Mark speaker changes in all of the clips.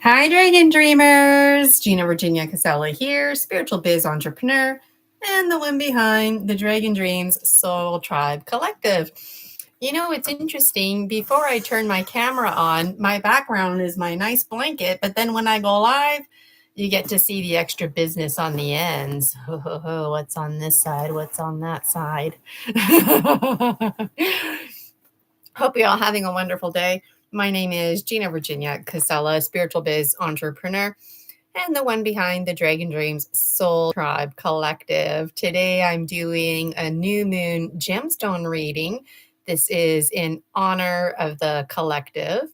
Speaker 1: Hi, Dragon Dreamers! Gina Virginia Casella here, Spiritual Biz Entrepreneur, and the one behind the Dragon Dreams Soul Tribe Collective. You know, it's interesting. Before I turn my camera on, my background is my nice blanket, but then when I go live, you get to see the extra business on the ends. What's on this side? What's on that side? Hope you're all having a wonderful day. My name is Gina Virginia Casella, Spiritual Biz Entrepreneur, and the one behind the Dragon Dreams Soul Tribe Collective. Today I'm doing a new moon gemstone reading. This is in honor of the collective.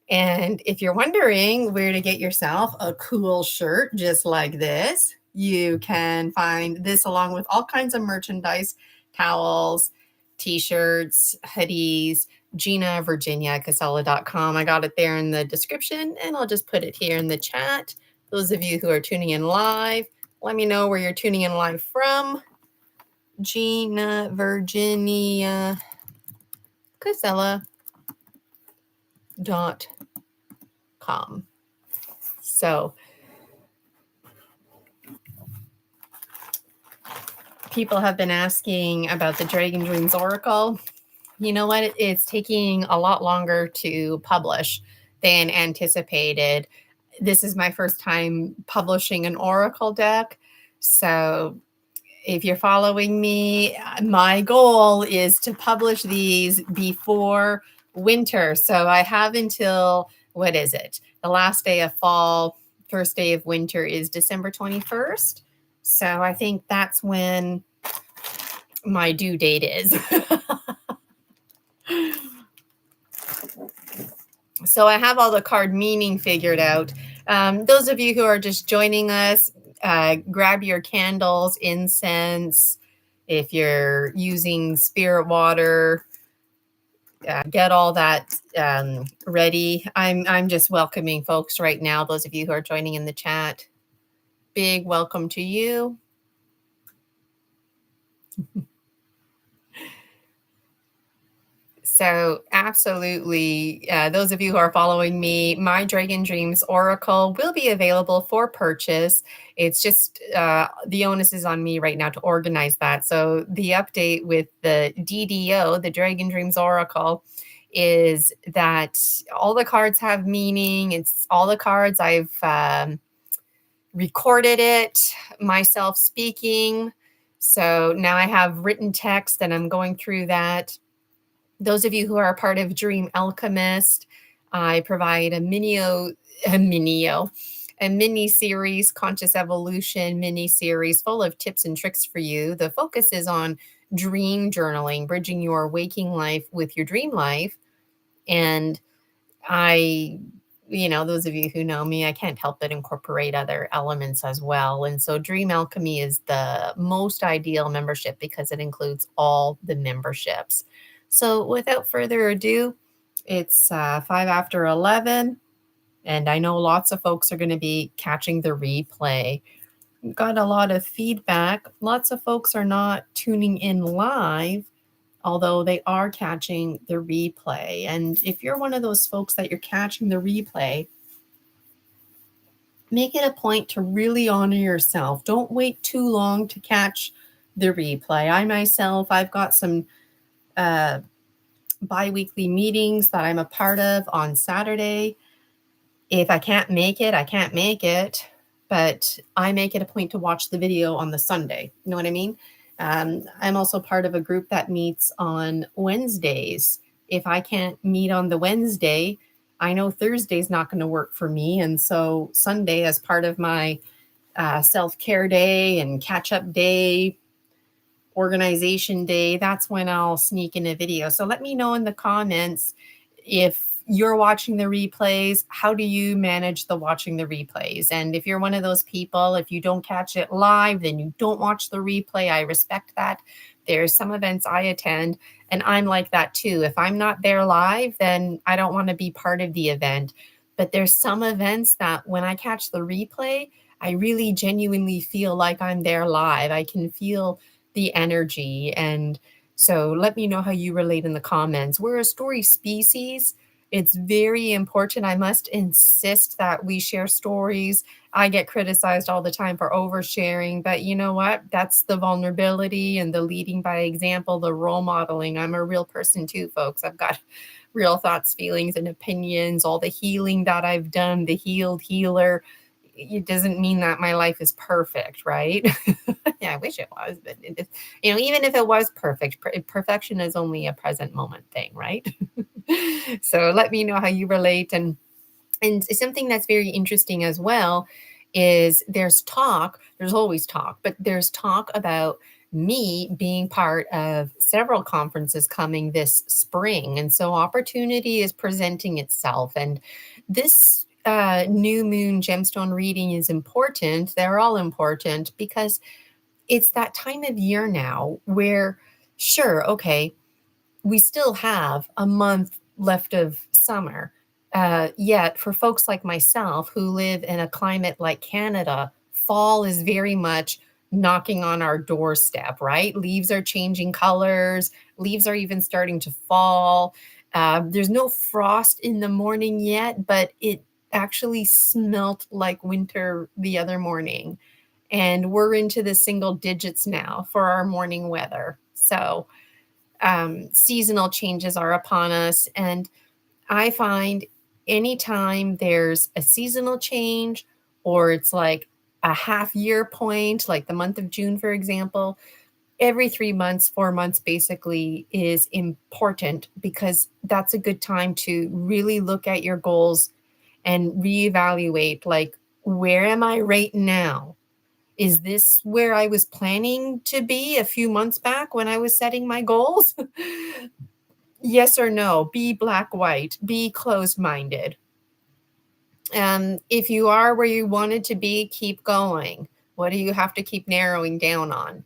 Speaker 1: And if you're wondering where to get yourself a cool shirt just like this, you can find this along with all kinds of merchandise, towels, t-shirts, hoodies, GinaVirginiaCasella.com. I got it there in the description, and I'll just put it here in the chat. Those of you who are tuning in live, let me know where you're tuning in live from. Gina Virginia Casella.com. So people have been asking about the Dragon Dreams Oracle. You know what? It's taking a lot longer to publish than anticipated. This is my first time publishing an Oracle deck. So if you're following me, my goal is to publish these before winter. So I have until, what is it? The last day of fall, first day of winter is December 21st. So I think that's when my due date is. So I have all the card meaning figured out. Those of you who are just joining us, grab your candles, incense. If you're using spirit water, get all that ready. I'm just welcoming folks right now. Those of you who are joining in the chat, big welcome to you. So absolutely, those of you who are following me, my Dragon Dreams Oracle will be available for purchase. It's just the onus is on me right now to organize that. So the update with the DDO, the Dragon Dreams Oracle, is that all the cards have meaning. It's all the cards. I've recorded it myself speaking. So now I have written text and I'm going through that. Those of you who are a part of Dream Alchemist, I provide a mini-series, Conscious Evolution mini-series full of tips and tricks for you. The focus is on dream journaling, bridging your waking life with your dream life. And those of you who know me, I can't help but incorporate other elements as well. And so Dream Alchemy is the most ideal membership because it includes all the memberships. So without further ado, it's 5 after 11, and I know lots of folks are going to be catching the replay. Got a lot of feedback. Lots of folks are not tuning in live, although they are catching the replay. And if you're one of those folks that you're catching the replay, make it a point to really honor yourself. Don't wait too long to catch the replay. I myself, I've got some bi-weekly meetings that I'm a part of on Saturday. If I can't make it, I can't make it, but I make it a point to watch the video on the Sunday. You know what I mean? I'm also part of a group that meets on Wednesdays. If I can't meet on the Wednesday, I know Thursday's not going to work for me. And so Sunday, as part of my self-care day and catch-up day, organization day, that's when I'll sneak in a video. So let me know in the comments if you're watching the replays, how do you manage the watching the replays? And if you're one of those people, if you don't catch it live, then you don't watch the replay. I respect that. There's some events I attend and I'm like that too. If I'm not there live, then I don't want to be part of the event. But there's some events that when I catch the replay, I really genuinely feel like I'm there live. I can feel the energy. And so let me know how you relate in the comments. We're a story species. It's very important. I must insist that we share stories. I get criticized all the time for oversharing, but you know what? That's the vulnerability and the leading by example, the role modeling. I'm a real person too, folks. I've got real thoughts, feelings, and opinions, all the healing that I've done, the healed healer. It doesn't mean that my life is perfect, right? Yeah, I wish it was, but even if it was perfect, perfection is only a present moment thing, right? So let me know how you relate. And something that's very interesting as well is there's always talk, but there's talk about me being part of several conferences coming this spring. And so opportunity is presenting itself. And this new moon gemstone reading is important. They're all important because it's that time of year now where, sure, okay, we still have a month left of summer. Yet for folks like myself who live in a climate like Canada, fall is very much knocking on our doorstep, right? Leaves are changing colors. Leaves are even starting to fall. There's no frost in the morning yet, but it actually smelt like winter the other morning. And we're into the single digits now for our morning weather. So seasonal changes are upon us. And I find anytime there's a seasonal change or it's like a half year point, like the month of June, for example, every 3 months, 4 months basically is important because that's a good time to really look at your goals and reevaluate, like, where am I right now? Is this where I was planning to be a few months back when I was setting my goals? Yes or no? Be black, white, be closed minded. If you are where you wanted to be, keep going. What do you have to keep narrowing down on?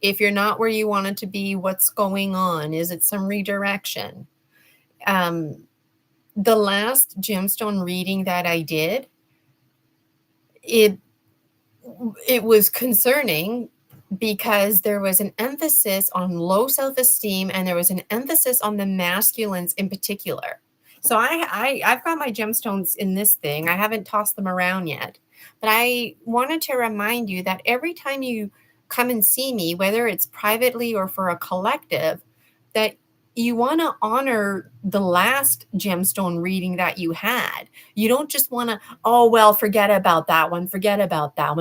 Speaker 1: If you're not where you wanted to be, what's going on? Is it some redirection? The last gemstone reading that I did, it was concerning because there was an emphasis on low self-esteem and there was an emphasis on the masculines in particular. So I've got my gemstones in this thing. I haven't tossed them around yet, but I wanted to remind you that every time you come and see me, whether it's privately or for a collective, that you want to honor the last gemstone reading that you had. You don't just want to, oh, well, forget about that one,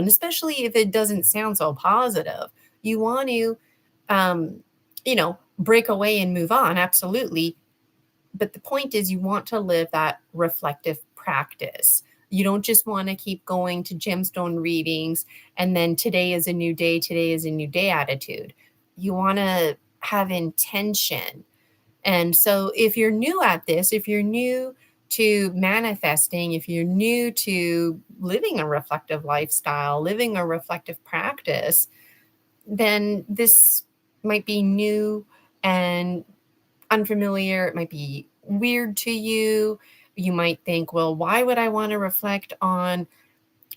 Speaker 1: especially if it doesn't sound so positive. You want to, break away and move on. Absolutely. But the point is, you want to live that reflective practice. You don't just want to keep going to gemstone readings and then today is a new day attitude. You want to have intention. And so if you're new at this, if you're new to manifesting, if you're new to living a reflective lifestyle, living a reflective practice, then this might be new and unfamiliar. It might be weird to you. You might think, well, why would I want to reflect on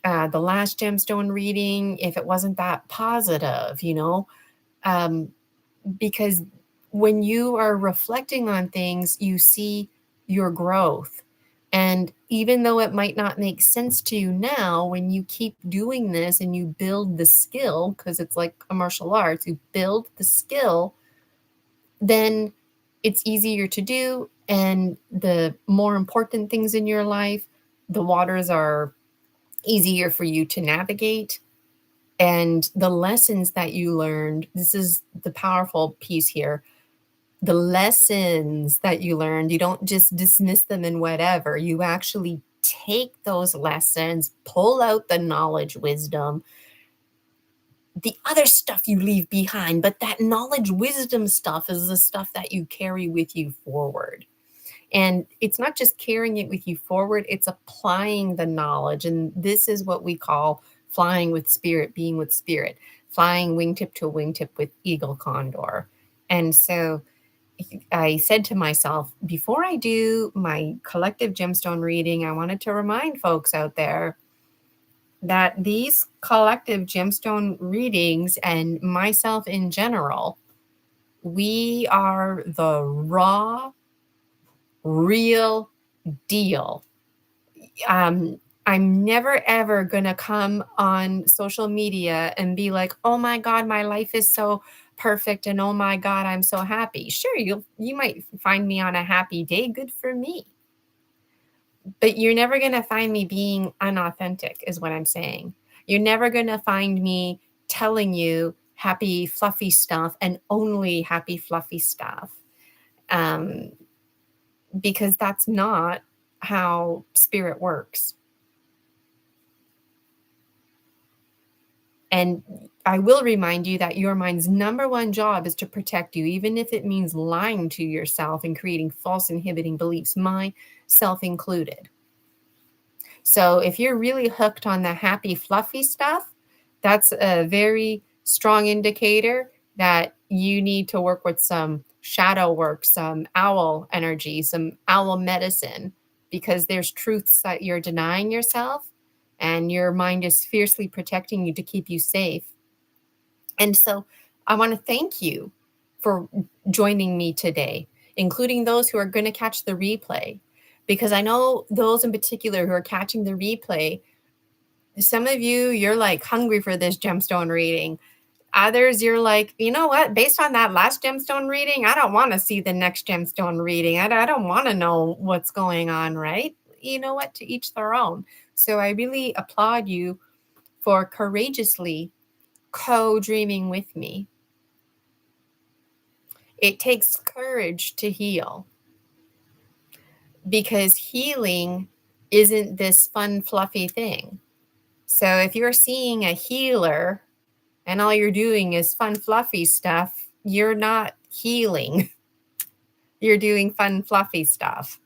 Speaker 1: the last gemstone reading if it wasn't that positive, because when you are reflecting on things, you see your growth. And even though it might not make sense to you now, when you keep doing this and you build the skill, because it's like a martial arts, you build the skill, then it's easier to do. And the more important things in your life, the waters are easier for you to navigate. And the lessons that you learned, this is the powerful piece here. The lessons that you learned, you don't just dismiss them and whatever. You actually take those lessons, pull out the knowledge, wisdom, the other stuff you leave behind, but that knowledge, wisdom stuff is the stuff that you carry with you forward. And it's not just carrying it with you forward, it's applying the knowledge. And this is what we call flying with spirit, being with spirit, flying wingtip to wingtip with eagle condor. And so I said to myself, before I do my collective gemstone reading, I wanted to remind folks out there that these collective gemstone readings and myself in general, we are the raw, real deal. I'm never ever gonna come on social media and be like, oh my God, my life is so perfect, and oh my God, I'm so happy. Sure, you might find me on a happy day, good for me. But you're never gonna find me being unauthentic, is what I'm saying. You're never gonna find me telling you happy, fluffy stuff and only happy, fluffy stuff. Because that's not how spirit works. And I will remind you that your mind's number one job is to protect you, even if it means lying to yourself and creating false inhibiting beliefs, myself included. So if you're really hooked on the happy, fluffy stuff, that's a very strong indicator that you need to work with some shadow work, some owl energy, some owl medicine, because there's truths that you're denying yourself and your mind is fiercely protecting you to keep you safe. And so I want to thank you for joining me today, including those who are going to catch the replay, because I know those in particular who are catching the replay, some of you, you're like hungry for this gemstone reading. Others, you're like, you know what? Based on that last gemstone reading, I don't want to see the next gemstone reading. I don't want to know what's going on, right? You know what? To each their own. So I really applaud you for courageously co-dreaming with me. It takes courage to heal, because healing isn't this fun, fluffy thing. So if you're seeing a healer and all you're doing is fun, fluffy stuff, you're not healing. You're doing fun, fluffy stuff.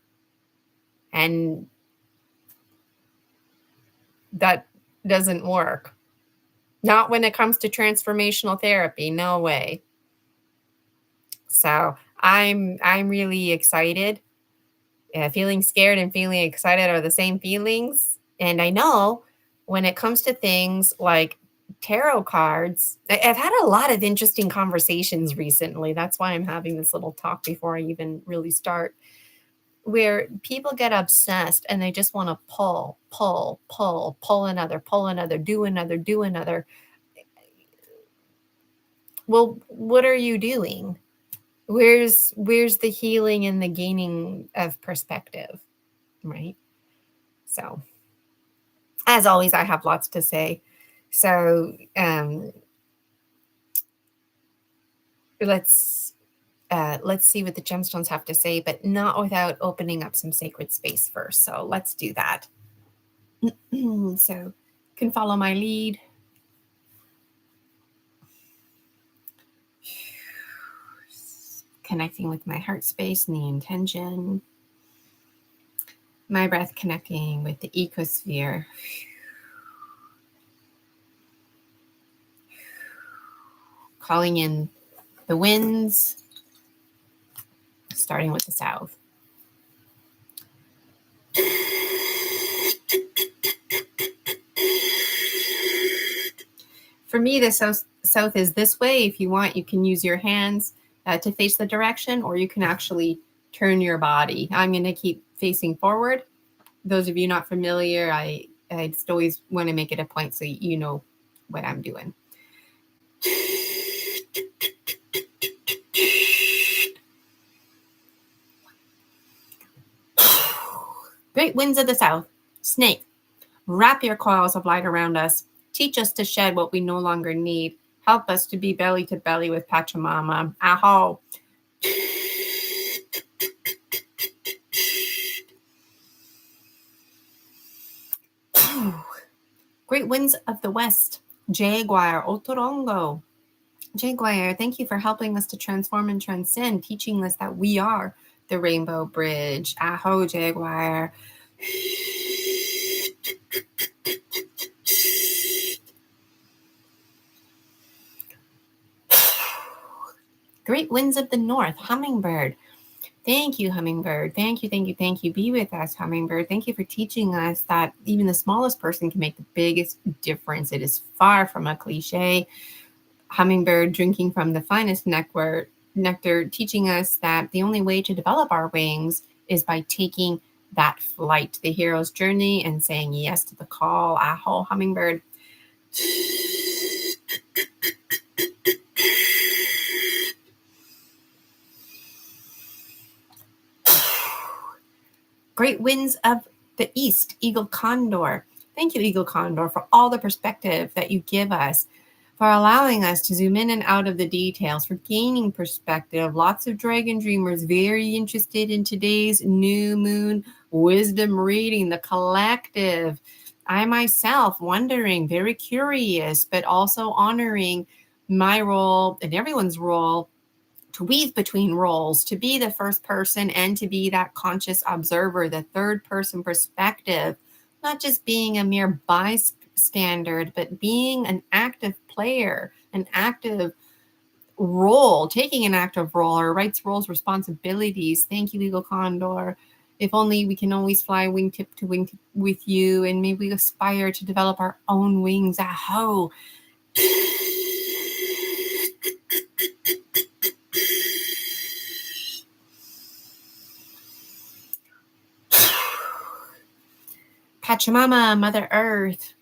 Speaker 1: And that doesn't work. Not when it comes to transformational therapy. No way. So I'm really excited. Feeling scared and feeling excited are the same feelings. And I know when it comes to things like tarot cards, I've had a lot of interesting conversations recently. That's why I'm having this little talk before I even really start, where people get obsessed and they just want to pull another, do another. Well, what are you doing? Where's the healing and the gaining of perspective, right? So, as always, I have lots to say. So, let's see what the gemstones have to say, but not without opening up some sacred space first. So let's do that. So you can follow my lead. Connecting with my heart space and the intention. My breath connecting with the ecosphere. Calling in the winds, starting with the south. For me, the south is this way. If you want, you can use your hands to face the direction, or you can actually turn your body. I'm going to keep facing forward. Those of you not familiar, I just always want to make it a point so you know what I'm doing. Great winds of the south. Snake, wrap your coils of light around us. Teach us to shed what we no longer need. Help us to be belly to belly with Pachamama. Aho. Great winds of the west. Jaguar, Otorongo. Jaguar, thank you for helping us to transform and transcend, teaching us that we are the rainbow bridge. Aho, Jaguar. Great winds of the north. Hummingbird. Thank you, Hummingbird. Thank you. Be with us, Hummingbird. Thank you for teaching us that even the smallest person can make the biggest difference. It is far from a cliche. Hummingbird drinking from the finest nectar, teaching us that the only way to develop our wings is by taking that flight, the hero's journey, and saying yes to the call. Aho, hummingbird. Great winds of the east, Eagle Condor. Thank you, Eagle Condor, for all the perspective that you give us, for allowing us to zoom in and out of the details, for gaining perspective. Lots of dragon dreamers very interested in today's new moon wisdom reading, the collective. I myself wondering, very curious, but also honoring my role and everyone's role to weave between roles, to be the first person and to be that conscious observer, the third person perspective, not just being a mere bystander, but being an active player, an active role, taking an active role, our rights, roles, responsibilities. Thank you, Eagle Condor. If only we can always fly wingtip to wingtip with you, and maybe we aspire to develop our own wings. Aho. Pachamama, Mother Earth,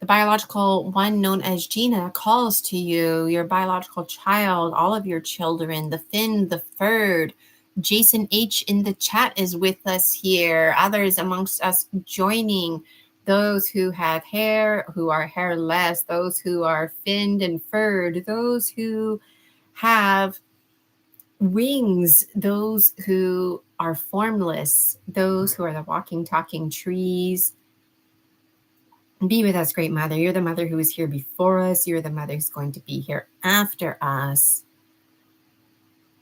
Speaker 1: the biological one known as Gina calls to you, your biological child, all of your children, the Finn, the Ferd. Jason H. in the chat is with us here. Others amongst us joining. Those who have hair, who are hairless, those who are finned and furred, those who have wings, those who are formless, those who are the walking, talking trees. Be with us, great mother. You're the mother who was here before us. You're the mother who's going to be here after us.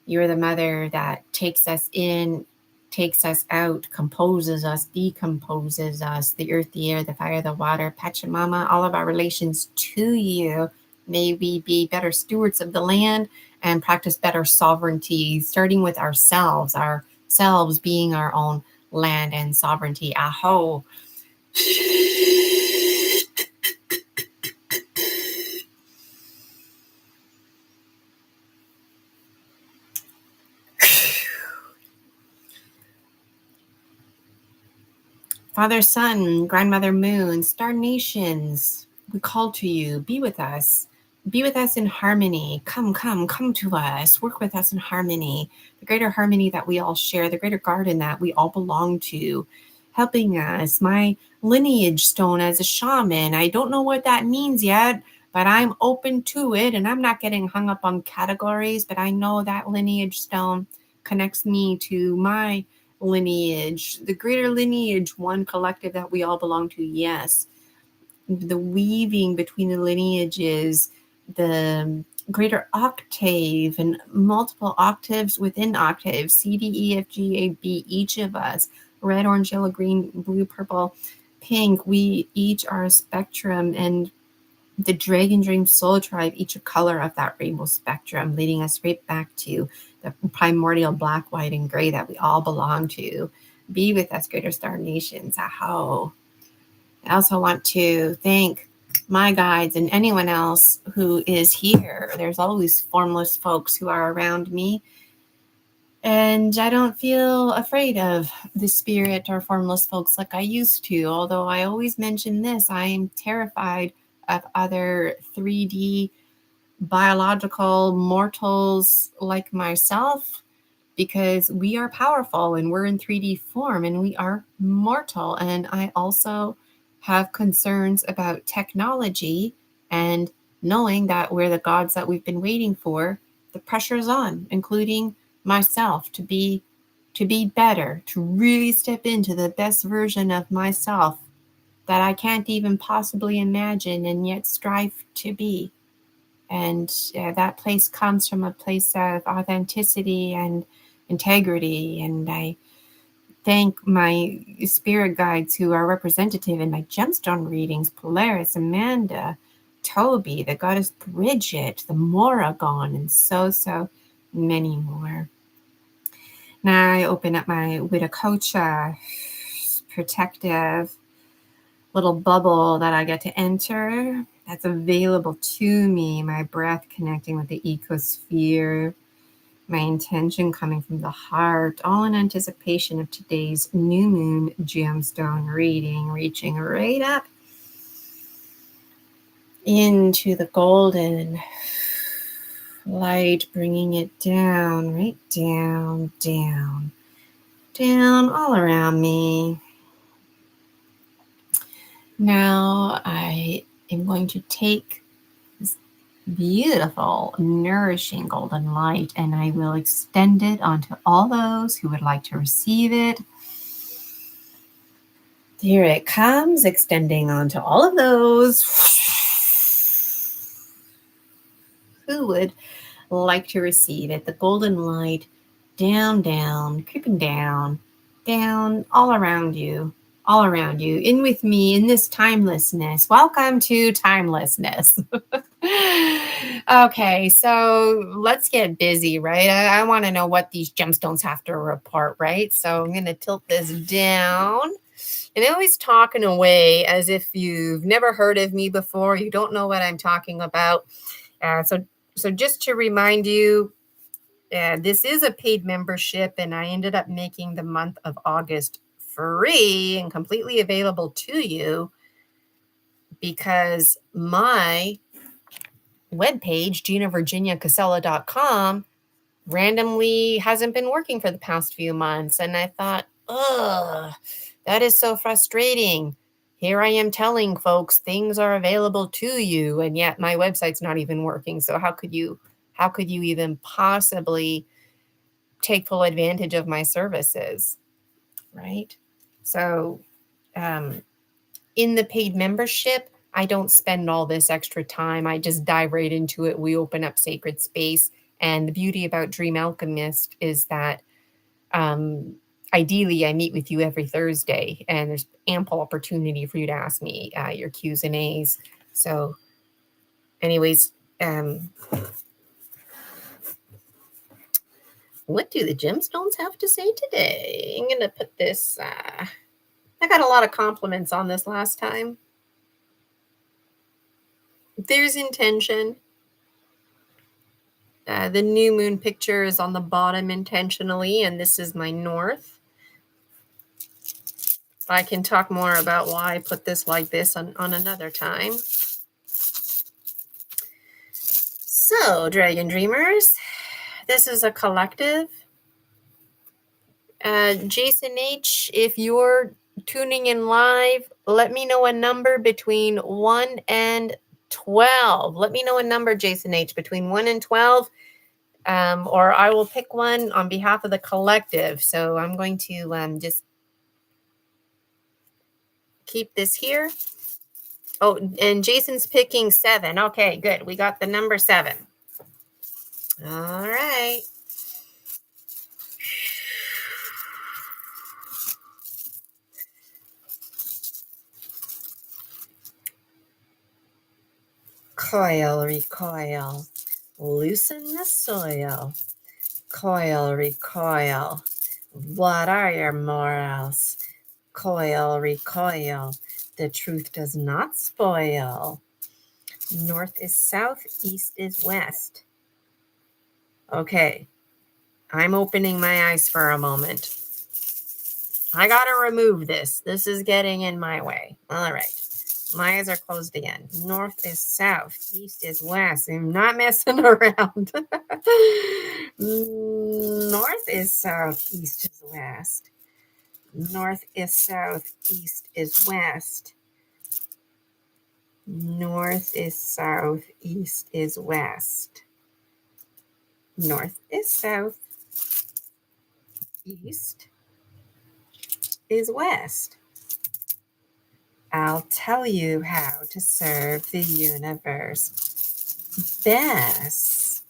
Speaker 1: You're the mother that takes us in, takes us out, composes us, decomposes us, the earth, the air, the fire, the water, Pachamama, all of our relations to you. May we be better stewards of the land and practice better sovereignty, starting with ourselves being our own land and sovereignty. Aho. Father, Sun, Grandmother Moon, Star Nations, we call to you. Be with us. Be with us in harmony. Come to us. Work with us in harmony. The greater harmony that we all share, the greater garden that we all belong to. Helping us. My lineage stone as a shaman. I don't know what that means yet, but I'm open to it. And I'm not getting hung up on categories, but I know that lineage stone connects me to my lineage, the greater lineage, one collective that we all belong to. Yes. The weaving between the lineages, the greater octave and multiple octaves within octaves, C, D, E, F, G, A, B, each of us, red, orange, yellow, green, blue, purple, pink, we each are a spectrum, and the Dragon Dream Soul Tribe, each a color of that rainbow spectrum, leading us right back to the primordial black, white, and gray that we all belong to. Be with us, greater star nations. Aho. I also want to thank my guides and anyone else who is here. There's always formless folks who are around me. And I don't feel afraid of the spirit or formless folks like I used to. Although I always mention this, I am terrified of other 3D biological mortals like myself, because we are powerful and we're in 3D form and we are mortal. And I also have concerns about technology and knowing that we're the gods that we've been waiting for. The pressure is on, including myself, to be better, to really step into the best version of myself that I can't even possibly imagine and yet strive to be. And that place comes from a place of authenticity and integrity. And I thank my spirit guides who are representative in my gemstone readings: Polaris, Amanda, Toby, the goddess Bridget, the Moragon, and so many more. Now I open up my Witakocha protective little bubble that I get to enter. That's available to me. My breath connecting with the ecosphere. My intention coming from the heart, all in anticipation of today's new moon gemstone reading, reaching right up into the golden light, bringing it down, right down, down, down, all around me. Now I am going to take this beautiful, nourishing golden light and I will extend it onto all those who would like to receive it. Here it comes, extending onto all of those who would like to receive it. The golden light down, down, creeping down, down, all around you, in with me in this timelessness. Welcome to timelessness. Okay, so let's get busy, right? I want to know what these gemstones have to report, right? So I'm going to tilt this down. And I always talk in a way as if you've never heard of me before. You don't know what I'm talking about. So just to remind you, this is a paid membership, and I ended up making the month of August free and completely available to you because my webpage, GinaVirginiaCasella.com, randomly hasn't been working for the past few months. And I thought, that is so frustrating. Here I am telling folks things are available to you, and yet my website's not even working. So how could you even possibly take full advantage of my services, right? So in the paid membership, I don't spend all this extra time. I just dive right into it. We open up sacred space. And the beauty about Dream Alchemist is that ideally I meet with you every Thursday, and there's ample opportunity for you to ask me your Q's and A's. So anyways, what do the gemstones have to say today? I'm going to put this, I got a lot of compliments on this last time. There's intention. The new moon picture is on the bottom intentionally, and this is my north. I can talk more about why I put this like this on another time. So, Dragon Dreamers, this is a collective. Jason H., if you're tuning in live, let me know a number between 1 and 12. Let me know a number, Jason H., between 1 and 12. Or I will pick one on behalf of the collective. So I'm going to just keep this here. Oh, and Jason's picking 7. Okay, good. We got the number 7. All right. Coil, recoil, loosen the soil. Coil, recoil, what are your morals? Coil, recoil, the truth does not spoil. North is south, east is west. Okay, I'm opening my eyes for a moment. I gotta remove this. This is getting in my way. All right. My eyes are closed again. North is south. East is west. I'm not messing around. North is south. East is west. North is south. East is west. North is south. East is west. North is south. East is west. I'll tell you how to serve the universe best.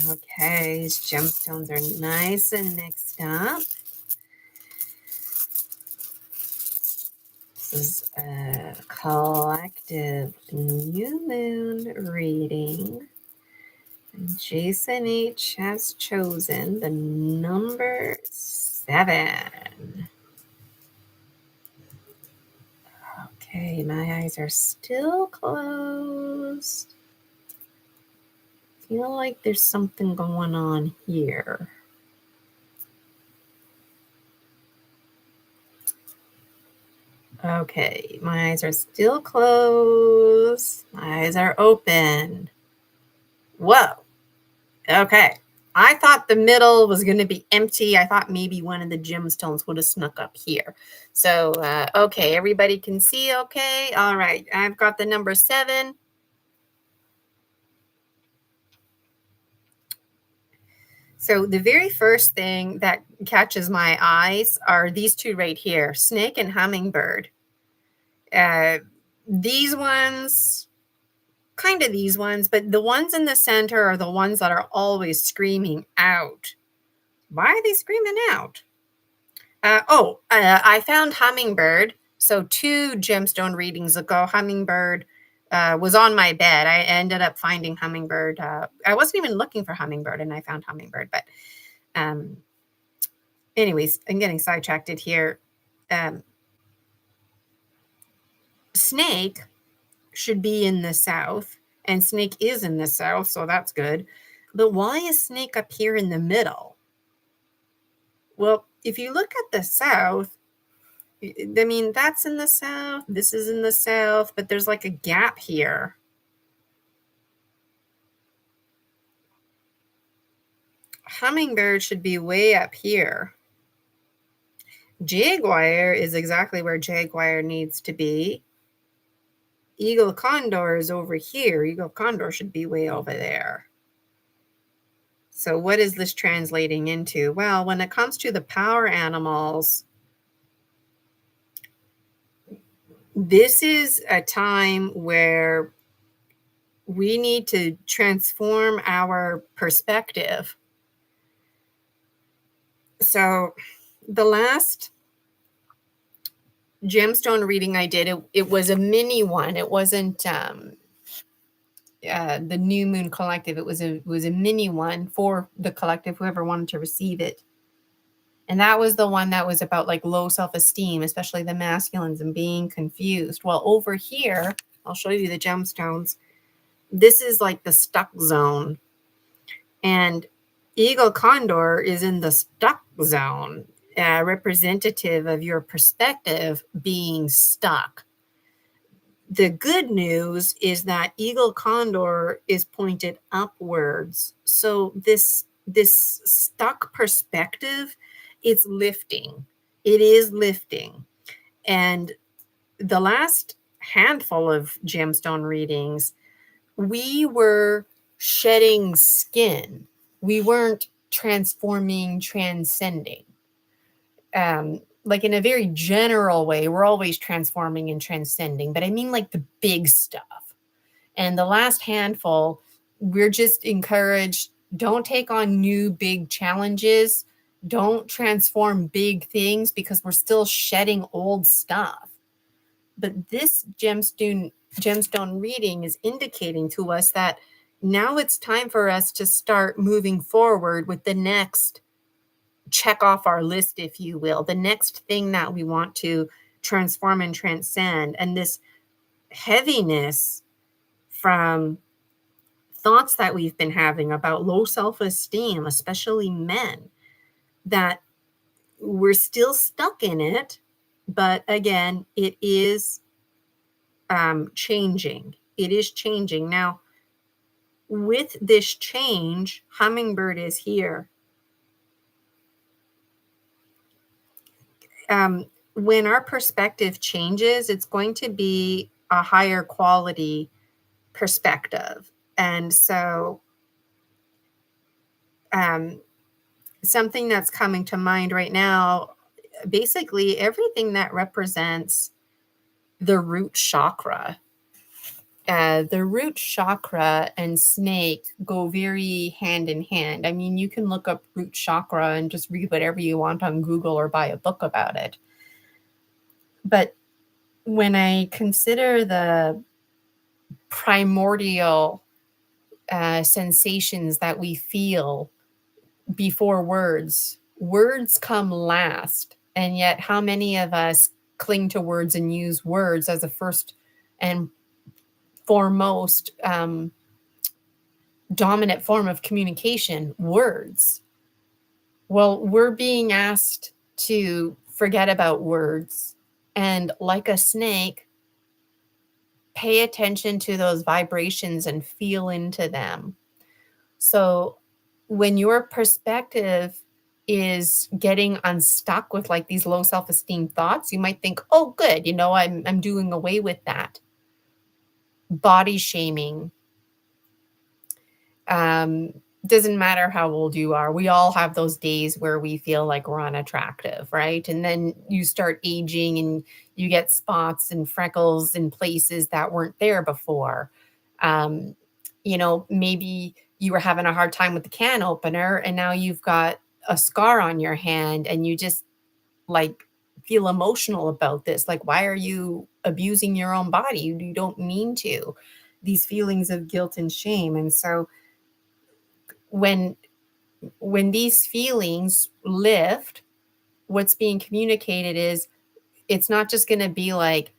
Speaker 1: Okay, these gemstones are nice and mixed up. This is a collective new moon reading. And Jason H. has chosen the number 7. Okay, my eyes are still closed. Feel like there's something going on here. Okay, my eyes are still closed. My eyes are open. Whoa. Okay. I thought the middle was going to be empty. I thought maybe one of the gemstones would have snuck up here. So, okay, everybody can see okay? All right, I've got the number 7. So the very first thing that catches my eyes are these two right here, snake and hummingbird. These ones, kind of these ones, but the ones in the center are the ones that are always screaming out. Why are they screaming out? I found hummingbird. So 2 gemstone readings ago, hummingbird was on my bed. I ended up finding hummingbird. I wasn't even looking for hummingbird, and I found hummingbird. But anyways, I'm getting sidetracked here. Snake should be in the south, and snake is in the south, so that's good. But why is snake up here in the middle? Well, if you look at the south, I mean, that's in the south, this is in the south, but there's like a gap here. Hummingbird should be way up here. Jaguar is exactly where jaguar needs to be. Eagle condor is over here. Eagle condor should be way over there. So what is this translating into? Well, when it comes to the power animals, this is a time where we need to transform our perspective. So the last gemstone reading I did, it was a mini one. It wasn't the New Moon Collective. It was a mini one for the collective, whoever wanted to receive it. And that was the one that was about like low self-esteem, especially the masculines, and being confused. Well, over here, I'll show you the gemstones. This is like the stuck zone. And Eagle Condor is in the stuck zone, representative of your perspective being stuck. The good news is that Eagle Condor is pointed upwards. So this stuck perspective, it's lifting. It is lifting. And the last handful of gemstone readings, we were shedding skin. We weren't transforming, transcending. Like in a very general way, we're always transforming and transcending, but I mean like the big stuff. And the last handful, we're just encouraged, don't take on new big challenges. Don't transform big things because we're still shedding old stuff. But this gemstone reading is indicating to us that now it's time for us to start moving forward with the next check off our list, if you will, the next thing that we want to transform and transcend. And this heaviness from thoughts that we've been having about low self-esteem, especially men, that we're still stuck in it. But again, it is changing. It is changing. Now, with this change, hummingbird is here. When our perspective changes, it's going to be a higher quality perspective. And so something that's coming to mind right now, basically everything that represents the root chakra. The root chakra and snake go very hand in hand. I mean, you can look up root chakra and just read whatever you want on Google or buy a book about it. But when I consider the primordial sensations that we feel before words come last. And yet how many of us cling to words and use words as a first and foremost dominant form of communication, words. Well, we're being asked to forget about words and, like a snake, pay attention to those vibrations and feel into them. So when your perspective is getting unstuck with like these low self-esteem thoughts, you might think, oh, good, I'm doing away with that. Body shaming. Doesn't matter how old you are. We all have those days where we feel like we're unattractive, right? And then you start aging and you get spots and freckles in places that weren't there before. Maybe you were having a hard time with the can opener and now you've got a scar on your hand and you just like feel emotional about this. Like, why are you abusing your own body? You don't mean to. These feelings of guilt and shame. And so when these feelings lift, what's being communicated is it's not just going to be like,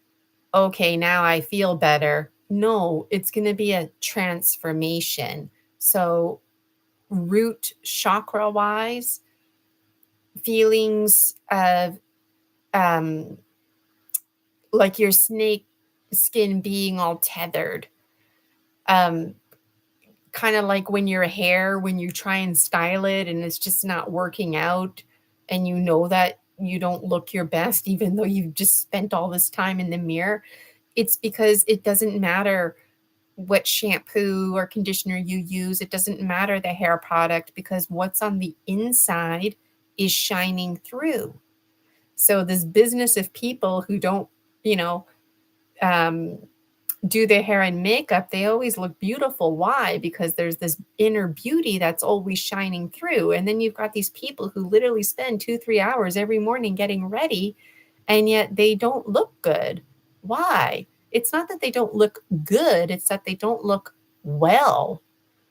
Speaker 1: okay, now I feel better. No, it's going to be a transformation. So root chakra wise, feelings of like your snake skin being all tethered, kind of like when your hair, when you try and style it and it's just not working out and you know that you don't look your best, even though you've just spent all this time in the mirror, it's because it doesn't matter what shampoo or conditioner you use. It doesn't matter the hair product because what's on the inside is shining through. So this business of people who don't, do their hair and makeup, they always look beautiful. Why? Because there's this inner beauty that's always shining through. And then you've got these people who literally spend 2-3 hours every morning getting ready, and yet they don't look good. Why? It's not that they don't look good, it's that they don't look well.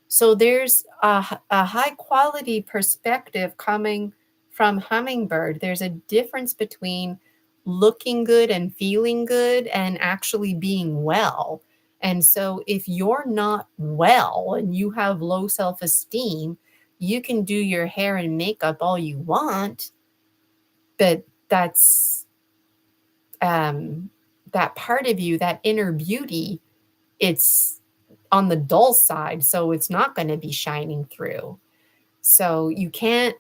Speaker 1: So there's a high quality perspective coming from Hummingbird. There's a difference between looking good and feeling good and actually being well. And so if you're not well and you have low self-esteem, you can do your hair and makeup all you want, but that's that part of you, that inner beauty, it's on the dull side, so it's not going to be shining through. So you can't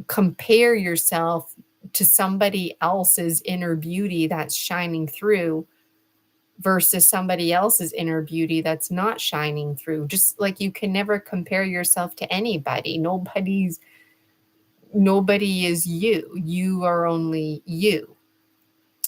Speaker 1: compare yourself to somebody else's inner beauty that's shining through versus somebody else's inner beauty that's not shining through. Just like you can never compare yourself to anybody. Nobody is you. You are only you.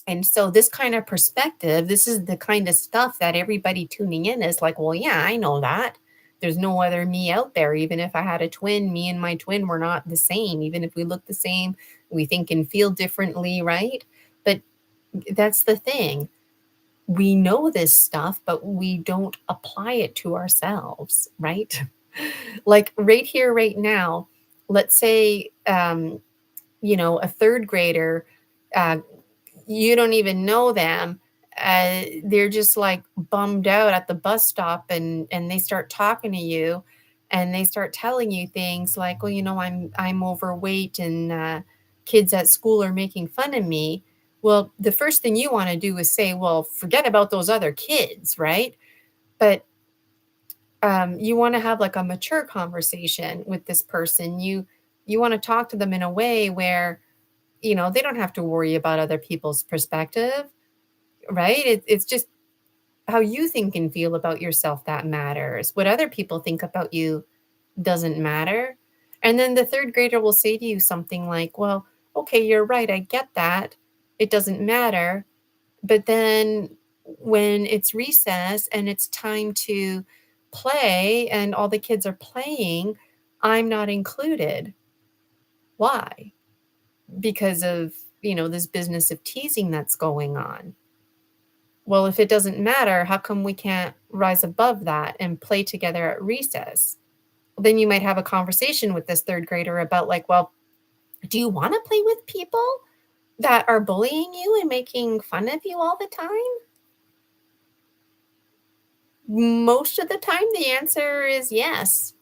Speaker 1: And so this kind of perspective, this is the kind of stuff that everybody tuning in is like, well, yeah, I know that. There's no other me out there. Even if I had a twin, me and my twin were not the same. Even if we look the same, we think and feel differently, right? But that's the thing. We know this stuff, but we don't apply it to ourselves, right? Like right here, right now, let's say, a third grader, you don't even know them. They're just like bummed out at the bus stop and they start talking to you and they start telling you things like, well, I'm overweight and kids at school are making fun of me. Well, the first thing you want to do is say, well, forget about those other kids, right? But you want to have like a mature conversation with this person. You want to talk to them in a way where they don't have to worry about other people's perspective, right? It's just how you think and feel about yourself that matters. What other people think about you doesn't matter. And then the third grader will say to you something like, well, okay, you're right. I get that. It doesn't matter. But then when it's recess and it's time to play and all the kids are playing, I'm not included. Why? Because of, this business of teasing that's going on. Well, if it doesn't matter, how come we can't rise above that and play together at recess? Then you might have a conversation with this third grader about like, well, do you want to play with people? that are bullying you and making fun of you all the time? Most of the time, the answer is yes,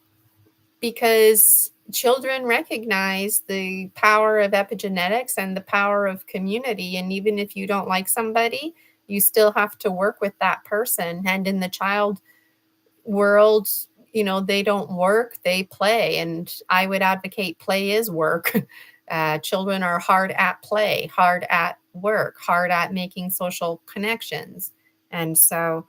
Speaker 1: because children recognize the power of epigenetics and the power of community. And even if you don't like somebody, you still have to work with that person. And in the child world, they don't work, they play. And I would advocate play is work. Children are hard at play, hard at work, hard at making social connections. And so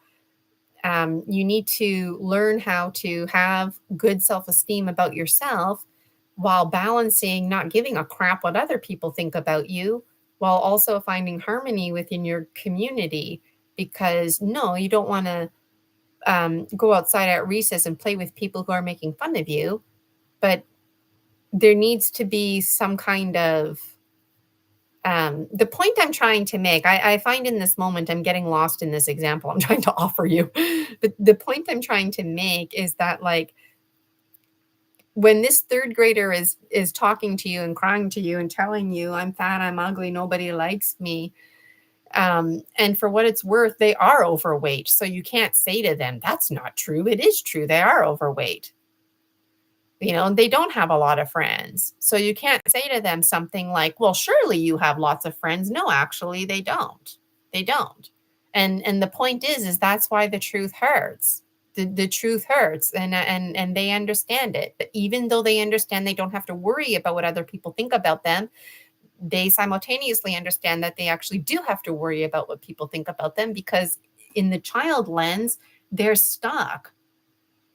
Speaker 1: you need to learn how to have good self-esteem about yourself while balancing not giving a crap what other people think about you, while also finding harmony within your community. Because no, you don't want to go outside at recess and play with people who are making fun of you, but there needs to be some kind of the point I'm trying to make. I find in this moment I'm getting lost in this example I'm trying to offer you. But the point I'm trying to make is that, like, when this third grader is talking to you and crying to you and telling you, I'm fat, I'm ugly, nobody likes me, and for what it's worth, they are overweight. So you can't say to them, that's not true. It is true. They are overweight. They don't have a lot of friends. So you can't say to them something like, well, surely you have lots of friends. No, actually, they don't. They don't. And the point is that's why the truth hurts. The truth hurts, and they understand it. But even though they understand they don't have to worry about what other people think about them, they simultaneously understand that they actually do have to worry about what people think about them, because in the child lens, they're stuck.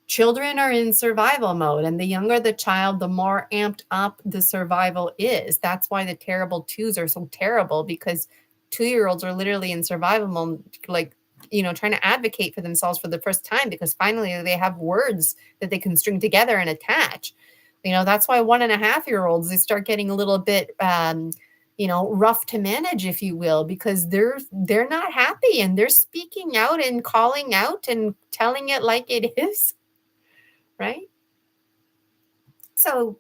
Speaker 1: Children are in survival mode, and the younger the child, the more amped up the survival is. That's why the terrible twos are so terrible, because 2-year-olds are literally in survival mode, like, trying to advocate for themselves for the first time, because finally they have words that they can string together and attach. That's why 1.5-year-olds, they start getting a little bit, rough to manage, if you will, because they're not happy, and they're speaking out and calling out and telling it like it is. Right? So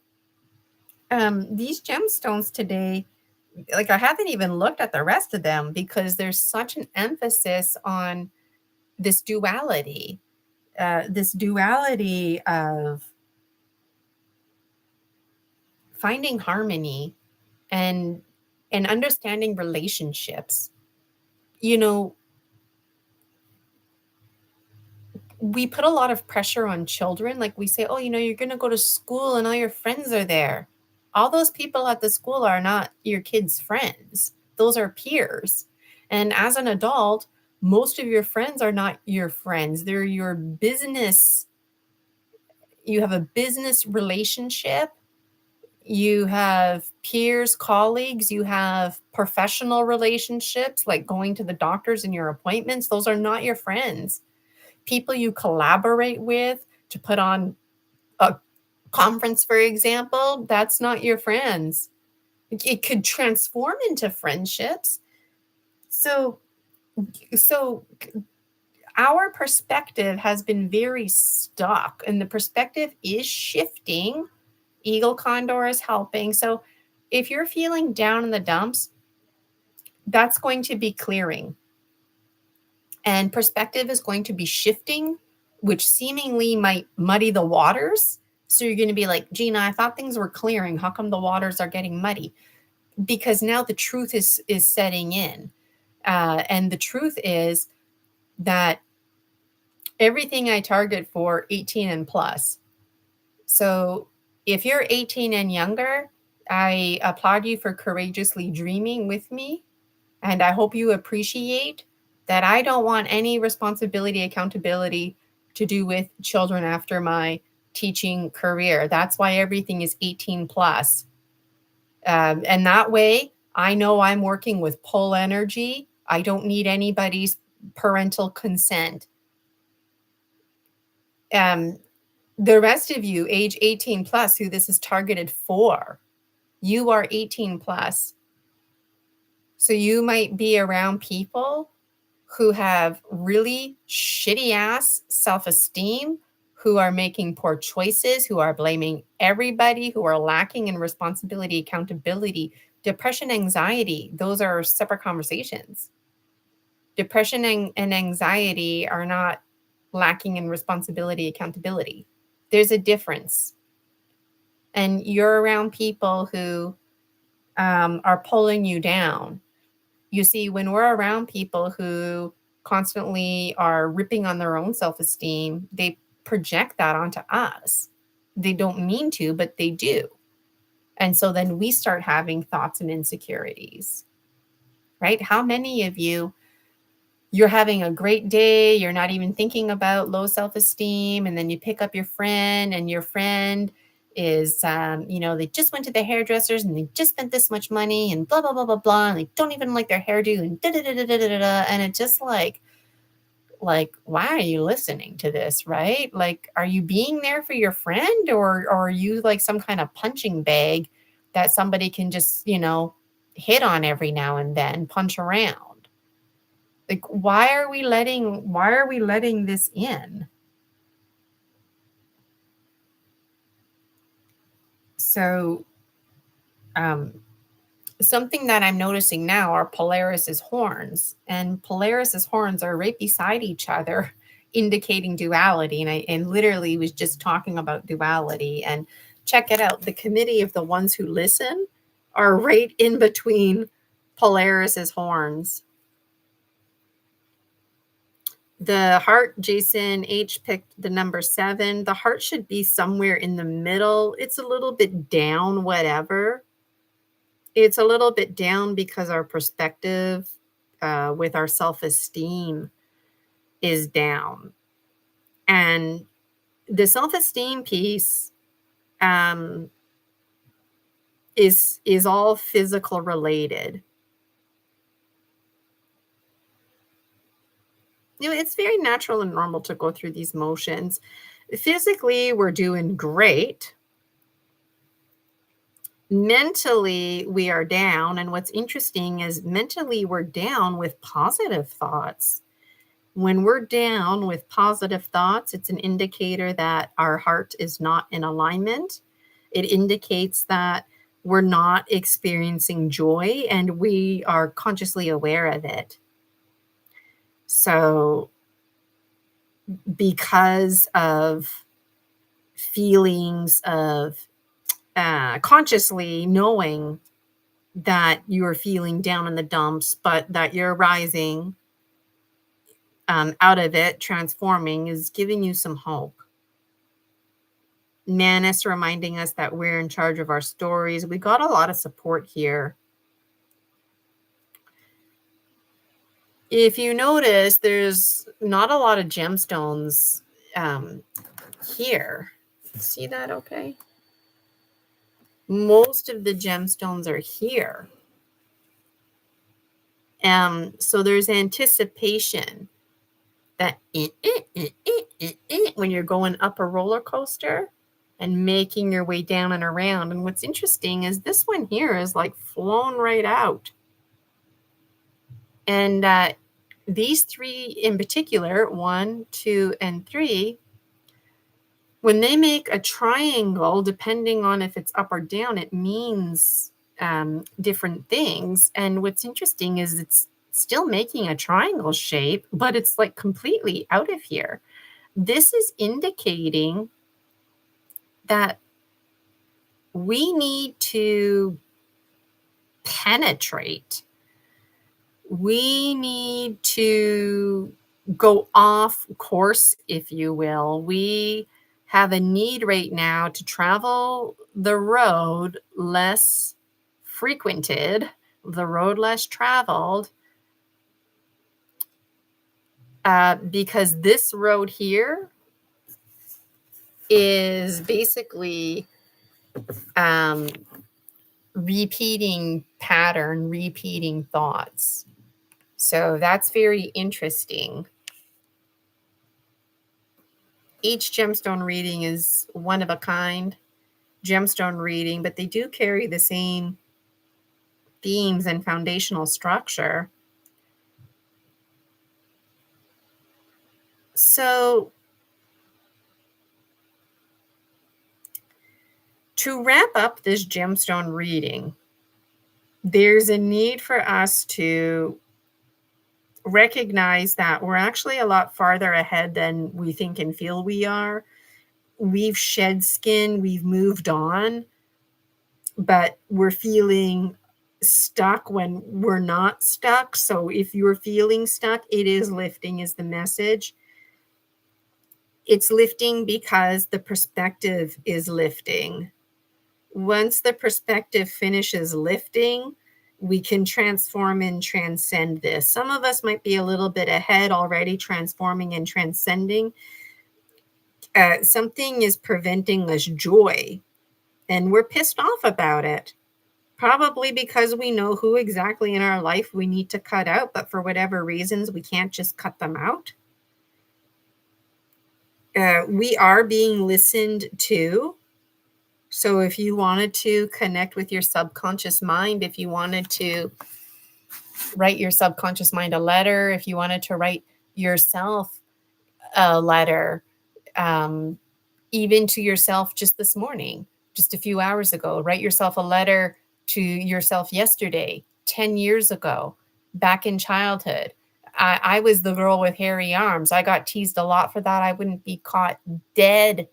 Speaker 1: these gemstones today, like, I haven't even looked at the rest of them, because there's such an emphasis on this duality of finding harmony and understanding relationships. You know, we put a lot of pressure on children. Like, we say, oh, you're going to go to school and all your friends are there. All those people at the school are not your kids' friends. Those are peers. And as an adult, most of your friends are not your friends. They're your business. You have a business relationship. You have peers, colleagues. You have professional relationships, like going to the doctors and your appointments. Those are not your friends. People you collaborate with to put on a conference, for example, that's not your friends. It could transform into friendships. So our perspective has been very stuck, and the perspective is shifting. Eagle Condor is helping. So if you're feeling down in the dumps, that's going to be clearing. And perspective is going to be shifting, which seemingly might muddy the waters. So you're going to be like, Gina, I thought things were clearing. How come the waters are getting muddy? Because now the truth is setting in. And the truth is that everything I target for 18 and plus. So if you're 18 and younger, I applaud you for courageously dreaming with me. And I hope you appreciate that I don't want any responsibility, accountability to do with children after my teaching career. That's why everything is 18 plus. And that way, I know I'm working with pull energy. I don't need anybody's parental consent. The rest of you, age 18 plus, who this is targeted for, you are 18 plus. So you might be around people who have really shitty ass self-esteem, who are making poor choices, who are blaming everybody, who are lacking in responsibility, accountability, Depression, anxiety, those are separate conversations. Depression and anxiety are not lacking in responsibility, accountability. There's a difference. And you're around people who are pulling you down. You see, when we're around people who constantly are ripping on their own self-esteem, they project that onto us. They don't mean to, but they do. And so then we start having thoughts and insecurities, right? How many of you, you're having a great day, you're not even thinking about low self-esteem, and then you pick up your friend, and your friend is, they just went to the hairdressers and they just spent this much money and blah, blah, blah, blah, blah, and they don't even like their hairdo and da, da, da, da, da, da, da, and it's just like, why are you listening to this, right? Like, are you being there for your friend, or are you like some kind of punching bag that somebody can just, hit on every now and then, punch around? Like, why are we letting this in? So, something that I'm noticing now are Polaris's horns, and Polaris's horns are right beside each other, indicating duality. And I literally was just talking about duality. And check it out, the committee of the ones who listen are right in between Polaris's horns. The heart, Jason H picked the number 7. The heart should be somewhere in the middle. It's a little bit down, whatever. It's a little bit down because our perspective with our self-esteem is down. And the self-esteem piece is all physical related. It's very natural and normal to go through these motions. Physically, we're doing great. Mentally, we are down. And what's interesting is mentally, we're down with positive thoughts. When we're down with positive thoughts, it's an indicator that our heart is not in alignment. It indicates that we're not experiencing joy, and we are consciously aware of it. So, because of feelings of consciously knowing that you're feeling down in the dumps, but that you're rising out of it, transforming, is giving you some hope. Manus reminding us that we're in charge of our stories. We got a lot of support here. If you notice, there's not a lot of gemstones here. See that okay? Most of the gemstones are here. So there's anticipation that when you're going up a roller coaster and making your way down and around. And what's interesting is this one here is like flown right out. And these 3 in particular, 1, 2, and 3, when they make a triangle, depending on if it's up or down, it means different things. And what's interesting is it's still making a triangle shape, but it's like completely out of here. This is indicating that we need to penetrate. We need to go off course, if you will. We have a need right now to travel the road less frequented, the road less traveled, because this road here is basically repeating pattern, repeating thoughts. So that's very interesting. Each gemstone reading is one of a kind gemstone reading, but they do carry the same themes and foundational structure. So to wrap up this gemstone reading, there's a need for us to recognize that we're actually a lot farther ahead than we think and feel we are. We've shed skin, we've moved on, but we're feeling stuck when we're not stuck. So if you're feeling stuck, it is lifting, is the message. It's lifting because the perspective is lifting. Once the perspective finishes lifting, we can transform and transcend this. Some of us might be a little bit ahead already, transforming and transcending. Something is preventing us joy, and we're pissed off about it. Probably because we know who exactly in our life we need to cut out, but for whatever reasons, we can't just cut them out. We are being listened to. So if you wanted to connect with your subconscious mind, if you wanted to write your subconscious mind a letter, if you wanted to write yourself a letter, even to yourself just this morning, just a few hours ago, write yourself a letter to yourself yesterday, 10 years ago, back in childhood. I was the girl with hairy arms. I got teased a lot for that. I wouldn't be caught dead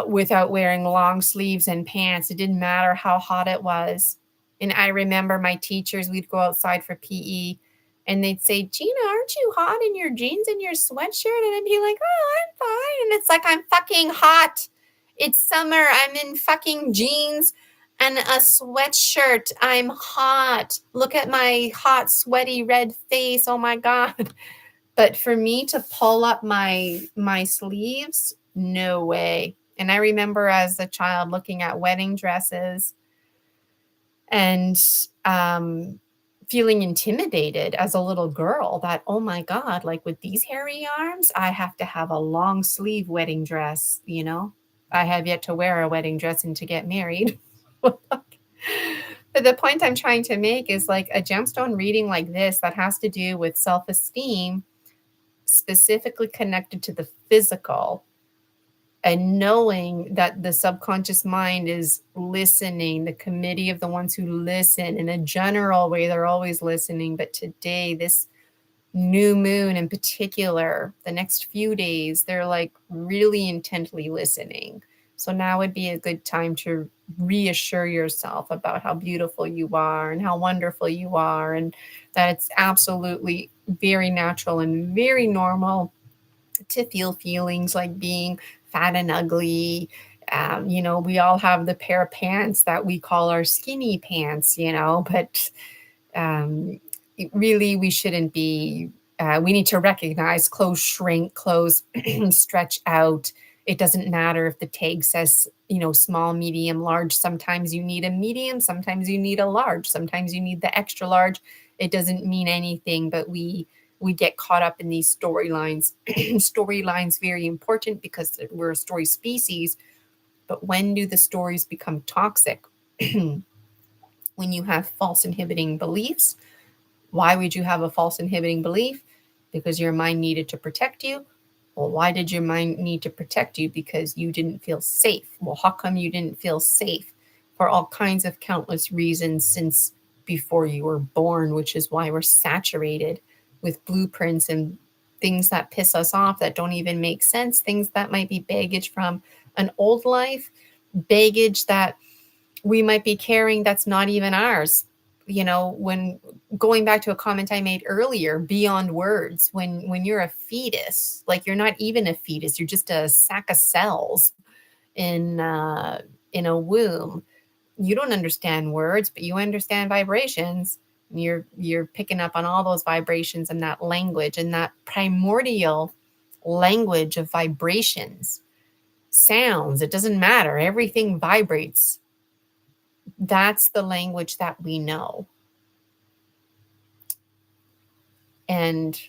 Speaker 1: without wearing long sleeves and pants. It didn't matter how hot it was. And I remember my teachers, we'd go outside for PE and they'd say, Gina, aren't you hot in your jeans and your sweatshirt? And I'd be like, oh, I'm fine. And it's like, I'm fucking hot. It's summer. I'm in fucking jeans and a sweatshirt. I'm hot. Look at my hot, sweaty, red face. Oh my God. But for me to pull up my sleeves, no way. And I remember as a child looking at wedding dresses and feeling intimidated as a little girl that, oh my God, like with these hairy arms, I have to have a long sleeve wedding dress, you know? I have yet to wear a wedding dress and to get married. But the point I'm trying to make is like a gemstone reading like this that has to do with self-esteem, specifically connected to the physical, and knowing that the subconscious mind is listening, the committee of the ones who listen in a general way, they're always listening. But today, this new moon in particular, the next few days, they're like really intently listening. So now would be a good time to reassure yourself about how beautiful you are and how wonderful you are, and that it's absolutely very natural and very normal to feel feelings like being fat and ugly. You know, we all have the pair of pants that we call our skinny pants, you know, but really we shouldn't be. We need to recognize clothes shrink, clothes stretch out. It doesn't matter if the tag says, you know, small, medium, large. Sometimes you need a medium, sometimes you need a large, sometimes you need the extra large. It doesn't mean anything, but we get caught up in these storylines. Storylines very important because we're a story species. But when do the stories become toxic? When you have false inhibiting beliefs. Why would you have a false inhibiting belief? Because your mind needed to protect you. Well, why did your mind need to protect you? Because you didn't feel safe. Well, how come you didn't feel safe? For all kinds of countless reasons since before you were born, which is why we're saturated with blueprints and things that piss us off that don't even make sense, things that might be baggage from an old life, baggage that we might be carrying that's not even ours. You know, when going back to a comment I made earlier, beyond words, when you're a fetus, like you're not even a fetus, you're just a sack of cells in a womb. You don't understand words, but you understand vibrations. You're picking up on all those vibrations and that language and that primordial language of vibrations, sounds. It doesn't matter. Everything vibrates. That's the language that we know. And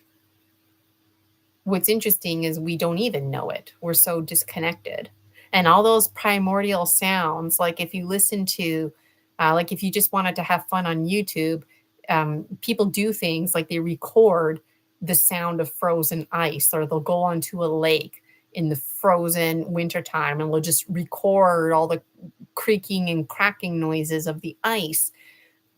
Speaker 1: what's interesting is we don't even know it. We're so disconnected. And all those primordial sounds, like if you listen to, like if you just wanted to have fun on YouTube, people do things like they record the sound of frozen ice, or they'll go onto a lake in the frozen wintertime and they'll just record all the creaking and cracking noises of the ice.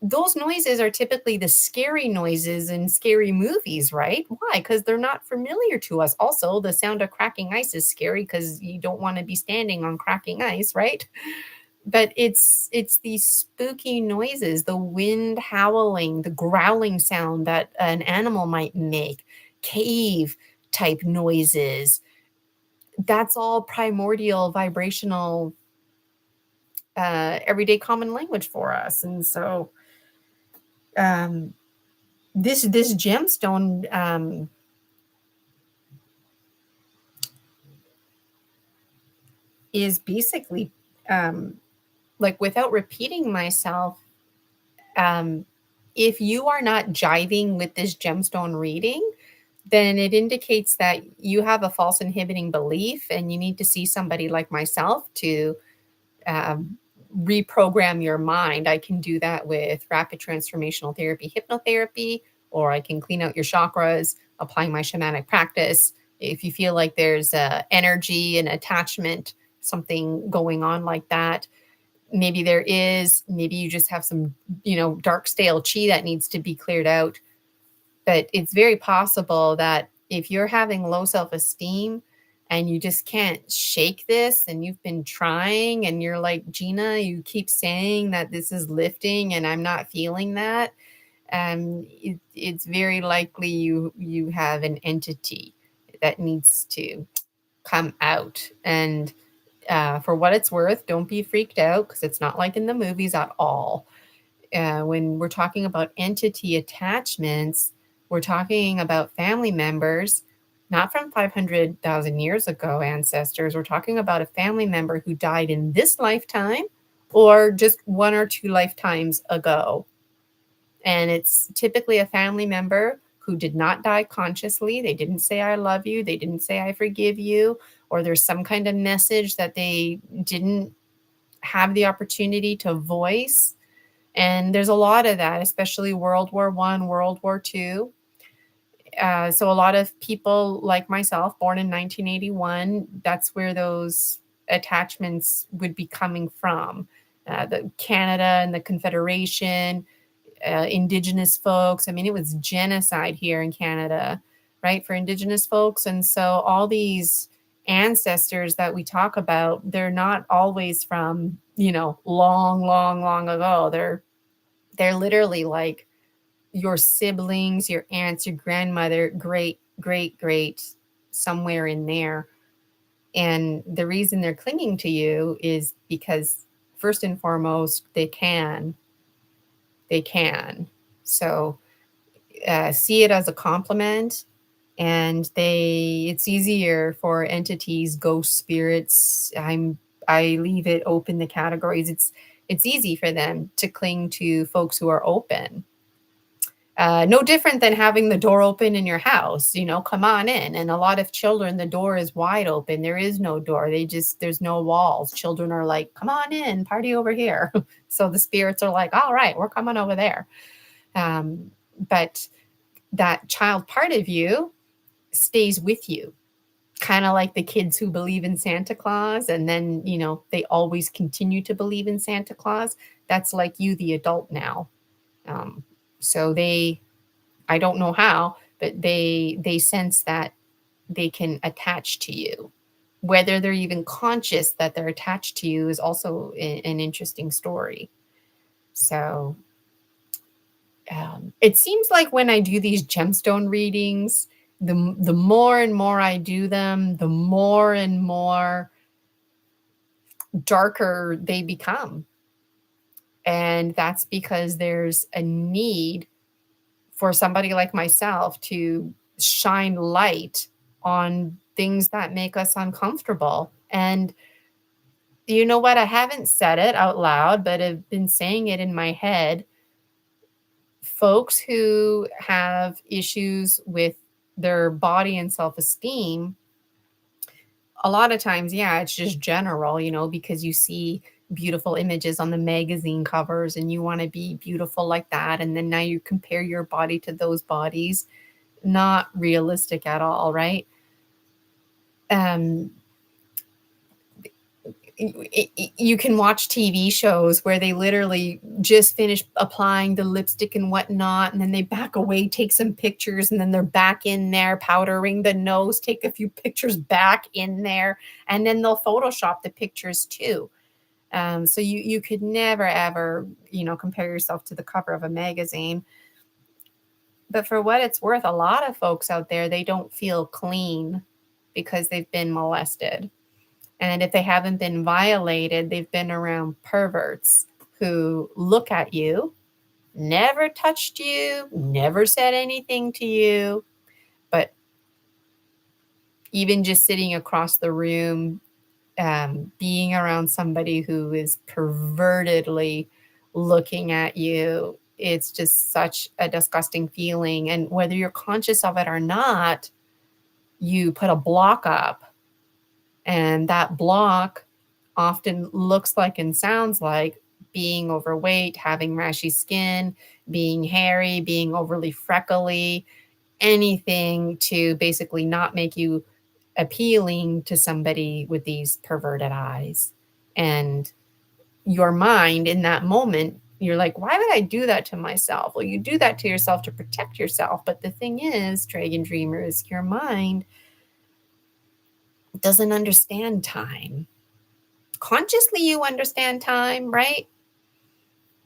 Speaker 1: those noises are typically the scary noises in scary movies, right? Why? Because they're not familiar to us. Also, the sound of cracking ice is scary because you don't want to be standing on cracking ice, right? But it's these spooky noises, the wind howling, the growling sound that an animal might make, cave type noises. That's all primordial vibrational everyday common language for us. And so um this gemstone is basically um like, without repeating myself, um if you are not jiving with this gemstone reading, then it indicates that you have a false inhibiting belief and you need to see somebody like myself to um, reprogram your mind. I can do that with rapid transformational therapy, hypnotherapy, or I can clean out your chakras, applying my shamanic practice. If you feel like there's energy and attachment, something going on like that, maybe there is, maybe you just have some, dark stale chi that needs to be cleared out. But it's very possible that if you're having low self-esteem and you just can't shake this and you've been trying and you're like, Gina, you keep saying that this is lifting and I'm not feeling that, it's very likely you have an entity that needs to come out. And for what it's worth, don't be freaked out because it's not like in the movies at all. When we're talking about entity attachments, we're talking about family members, not from 500,000 years ago, ancestors. We're talking about a family member who died in this lifetime or just one or two lifetimes ago. And it's typically a family member who did not die consciously. They didn't say, I love you. They didn't say, I forgive you. Or there's some kind of message that they didn't have the opportunity to voice. And there's a lot of that, especially World War I, World War II. So a lot of people like myself, born in 1981, that's where those attachments would be coming from. The Canada and the Confederation, Indigenous folks. I mean, it was genocide here in Canada, right, for Indigenous folks. And so all these ancestors that we talk about, they're not always from, long, long, long ago. They're literally like your siblings, your aunts, your grandmother, great, great, great, somewhere in there. And the reason they're clinging to you is because, first and foremost, they can. They can. So see it as a compliment. And it's easier for entities, ghost spirits. I leave it open, the categories. It's easy for them to cling to folks who are open. No different than having the door open in your house, come on in. And a lot of children, the door is wide open. There is no door. There's no walls. Children are like, come on in, party over here. So the spirits are like, all right, we're coming over there. But that child part of you stays with you, kind of like the kids who believe in Santa Claus. And then, they always continue to believe in Santa Claus. That's like you, the adult now. So I don't know how, but they sense that they can attach to you. Whether they're even conscious that they're attached to you is also an interesting story. So it seems like when I do these gemstone readings, the more and more I do them, the more and more darker they become. And that's because there's a need for somebody like myself to shine light on things that make us uncomfortable. And you know what? I haven't said it out loud, but I've been saying it in my head. Folks who have issues with their body and self-esteem, a lot of times, yeah, it's just general, because you see beautiful images on the magazine covers and you want to be beautiful like that. And then now you compare your body to those bodies. Not realistic at all, right? you can watch TV shows where they literally just finish applying the lipstick and whatnot, and then they back away, take some pictures, and then they're back in there powdering the nose, take a few pictures back in there, and then they'll Photoshop the pictures too. So you could never, ever, compare yourself to the cover of a magazine. But for what it's worth, a lot of folks out there, they don't feel clean because they've been molested. And if they haven't been violated, they've been around perverts who look at you, never touched you, never said anything to you, but even just sitting across the room, being around somebody who is pervertedly looking at you, it's just such a disgusting feeling. And whether you're conscious of it or not, you put a block up, and that block often looks like and sounds like being overweight, having rashy skin, being hairy, being overly freckly, anything to basically not make you appealing to somebody with these perverted eyes. And your mind in that moment, you're like, why would I do that to myself? Well, you do that to yourself to protect yourself. But the thing is, Dragon Dreamers, your mind doesn't understand time. Consciously, you understand time, right?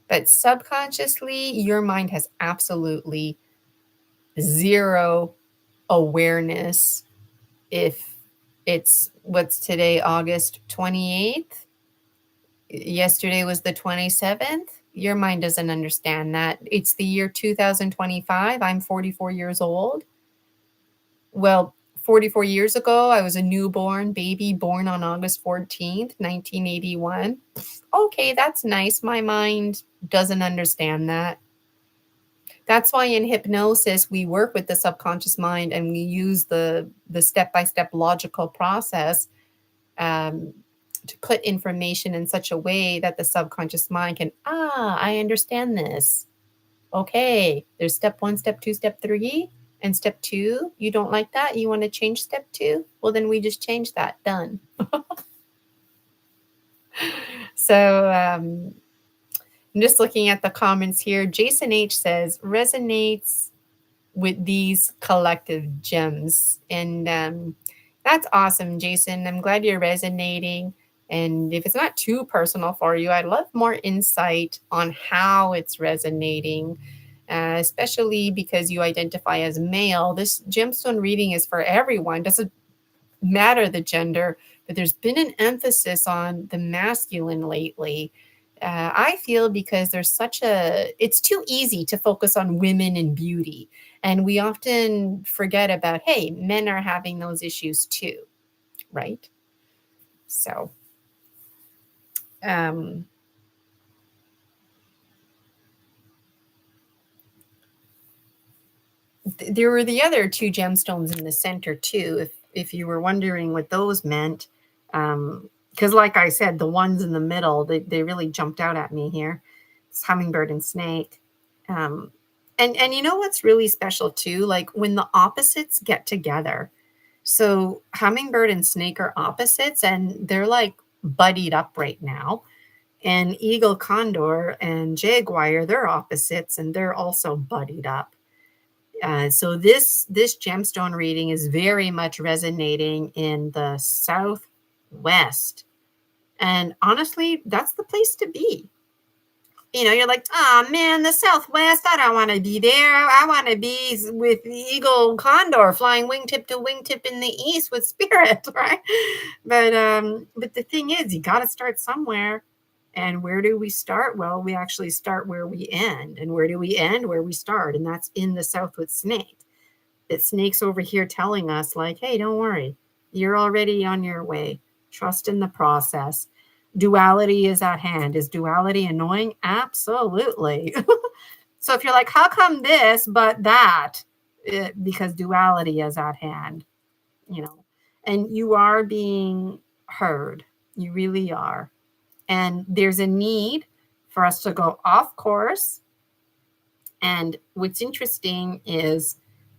Speaker 1: But subconsciously, your mind has absolutely zero awareness. If it's, what's today, August 28th? Yesterday was the 27th. Your mind doesn't understand that. It's the year 2025. I'm 44 years old. Well, 44 years ago, I was a newborn baby born on August 14th, 1981. Okay, that's nice. My mind doesn't understand that. That's why in hypnosis, we work with the subconscious mind, and we use the step-by-step logical process to put information in such a way that the subconscious mind can, I understand this. Okay, there's step 1, step 2, step 3, and step 2, you don't like that? You want to change step 2? Well, then we just change that. Done. So I'm just looking at the comments here. Jason H says, resonates with these collective gems. And that's awesome, Jason. I'm glad you're resonating. And if it's not too personal for you, I'd love more insight on how it's resonating, especially because you identify as male. This gemstone reading is for everyone. Doesn't matter the gender, but there's been an emphasis on the masculine lately. I feel because it's too easy to focus on women and beauty. And we often forget about, hey, men are having those issues too, right? So, there were the other 2 gemstones in the center too, if you were wondering what those meant. Because like I said, the ones in the middle, they really jumped out at me here. It's hummingbird and snake. And you know what's really special too? Like when the opposites get together. So hummingbird and snake are opposites, and they're like buddied up right now. And eagle, condor, and jaguar, they're opposites, and they're also buddied up. So this gemstone reading is very much resonating in the Southwest. And honestly, that's the place to be. You're like, oh man, the Southwest, I don't want to be there. I want to be with eagle, condor, flying wingtip to wingtip in the east with spirit, right? But the thing is, you got to start somewhere. And where do we start? Well, we actually start where we end. And where do we end? Where we start. And that's in the South with snake. That snake's over here telling us like, hey, don't worry. You're already on your way. Trust in the process. Duality is at hand. Is duality annoying? Absolutely. So if you're like, how come this, but that? Because duality is at hand, and you are being heard. You really are. And there's a need for us to go off course. And what's interesting is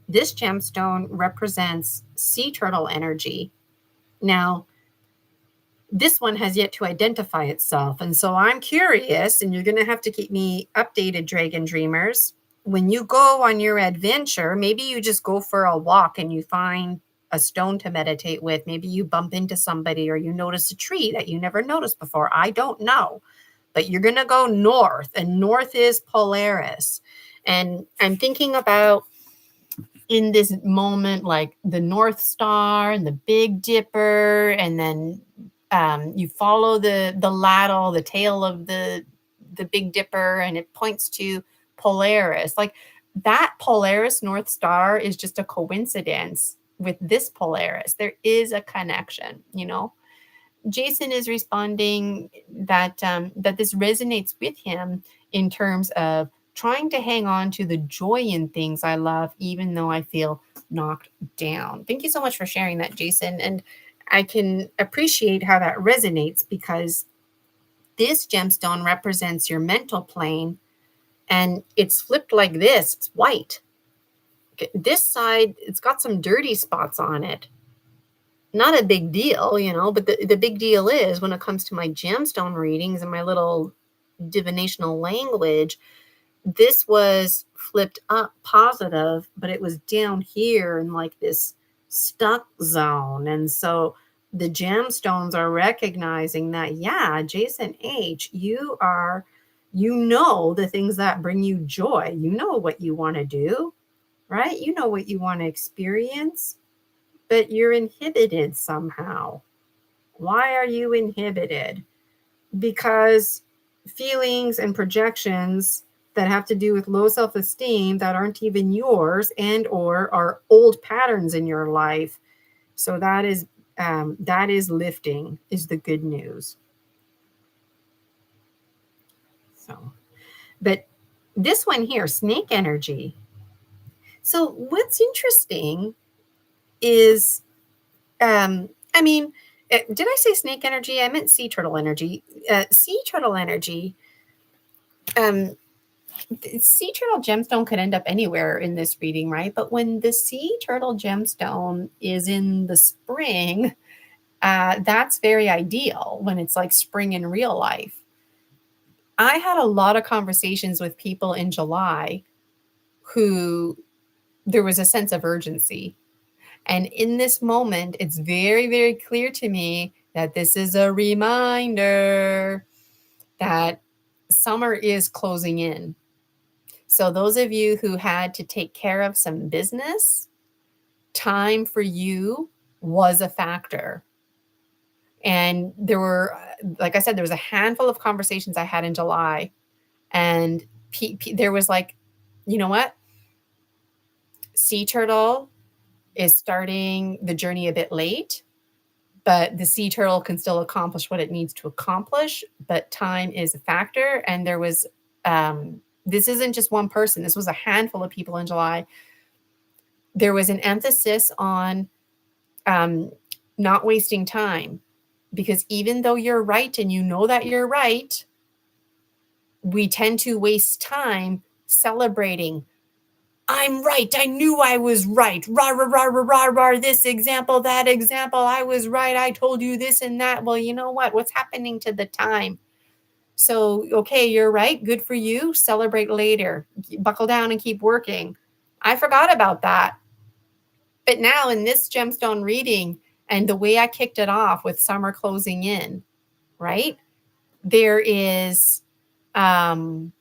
Speaker 1: this gemstone represents sea turtle energy. Now, this one has yet to identify itself. And so I'm curious, and you're going to have to keep me updated, Dragon Dreamers. When you go on your adventure, maybe you just go for a walk and you find a stone to meditate with. Maybe you bump into somebody, or you notice a tree that you never noticed before. I don't know. But you're going to go north, and north is Polaris. And I'm thinking about, in this moment, like the North Star and the Big Dipper, and then you follow the ladle, the tail of the Big Dipper, and it points to Polaris. Like that Polaris North Star is just a coincidence with this Polaris. There is a connection, you know. Jason is responding that that this resonates with him in terms of trying to hang on to the joy in things I love, even though I feel knocked down. Thank you so much for sharing that, Jason. And I can appreciate how that resonates, because this gemstone represents your mental plane, and it's flipped like this. It's white. This side, it's got some dirty spots on it. Not a big deal, you know, but the big deal is, when it comes to my gemstone readings and my little divinational language, this was flipped up positive, but it was down here in like this stuck zone. And so the gemstones are recognizing that, yeah, Jason H, you know the things that bring you joy. You know what you want to do, right? You know what you want to experience, but you're inhibited somehow. Why are you inhibited? Because feelings and projections that have to do with low self-esteem that aren't even yours, and or are old patterns in your life. So that is lifting, is the good news. So, but this one here, snake energy. So what's interesting is, I mean, did I say snake energy? I meant sea turtle energy. Sea turtle energy. Sea turtle gemstone could end up anywhere in this reading, right? But when the sea turtle gemstone is in the spring, that's very ideal, when it's like spring in real life. I had a lot of conversations with people in July who there was a sense of urgency. And in this moment, it's very, very clear to me that this is a reminder that summer is closing in. So those of you who had to take care of some business, time for you was a factor. And there were, like I said, there was a handful of conversations I had in July, and there was like, you know what? Sea turtle is starting the journey a bit late, but the sea turtle can still accomplish what it needs to accomplish, but time is a factor. And there was, this isn't just one person. This was a handful of people in July. There was an emphasis on not wasting time, because even though you're right and you know that you're right, we tend to waste time celebrating. I'm right. I knew I was right. Rah, rah, rah, rah, rah, rah. This example, that example. I was right. I told you this and that. Well, you know what? What's happening to the time? So, okay, you're right. Good for you. Celebrate later. Buckle down and keep working. I forgot about that. But now in this gemstone reading, and the way I kicked it off with summer closing in, right? There is, there's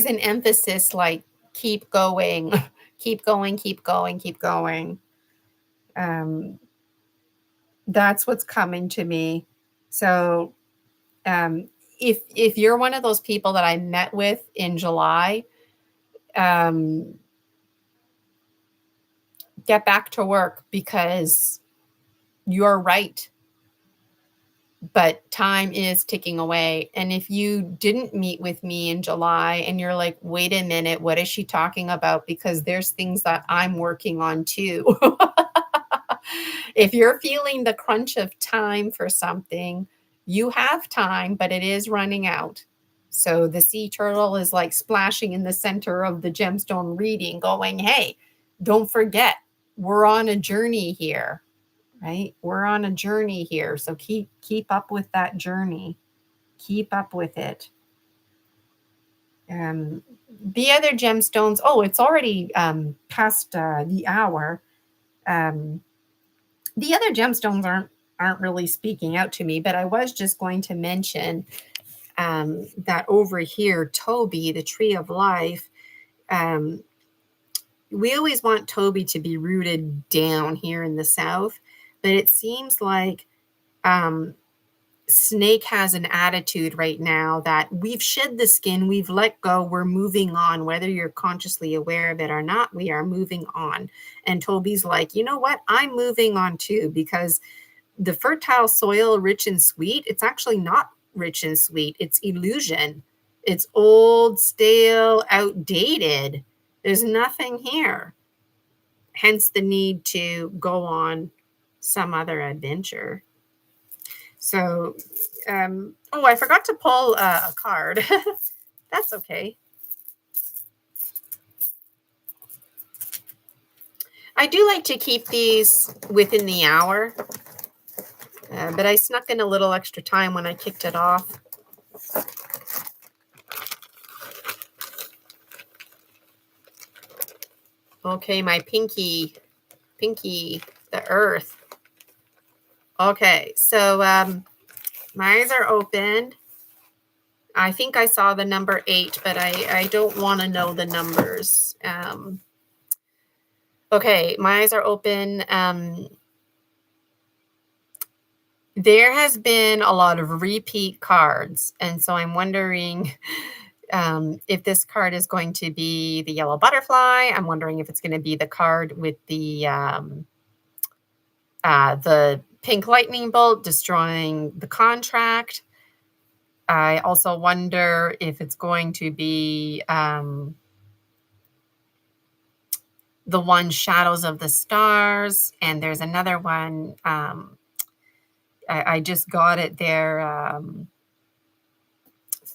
Speaker 1: an emphasis like, keep going, keep going, keep going, keep going. That's what's coming to me. So if you're one of those people that I met with in July, get back to work, because you're right. But time is ticking away. And if you didn't meet with me in July and you're like, wait a minute, what is she talking about? Because there's things that I'm working on too. If you're feeling the crunch of time for something, you have time, but it is running out. So the sea turtle is like splashing in the center of the gemstone reading, going, hey, don't forget, we're on a journey here, right? We're on a journey here. So keep up with that journey. Keep up with it. The other gemstones, oh, it's already past the hour. The other gemstones aren't really speaking out to me, but I was just going to mention that over here, Toby, the tree of life, we always want Toby to be rooted down here in the south, but it seems like Snake has an attitude right now that we've shed the skin, we've let go, we're moving on. Whether you're consciously aware of it or not, we are moving on. And Toby's like, you know what? I'm moving on too, because the fertile soil, rich and sweet, it's actually not rich and sweet. It's illusion. It's old, stale, outdated. There's nothing here. Hence the need to go on some other adventure. So, oh, I forgot to pull a card. That's okay. I do like to keep these within the hour, but I snuck in a little extra time when I kicked it off. Okay, my pinky, the earth. Okay, so my eyes are open. I think I saw the number 8, but I don't want to know the numbers. Okay, my eyes are open. There has been a lot of repeat cards, and so I'm wondering if this card is going to be the yellow butterfly. I'm wondering if it's going to be the card with the pink lightning bolt destroying the contract. I also wonder if it's going to be the one Shadows of the Stars, and there's another one. I just got it there.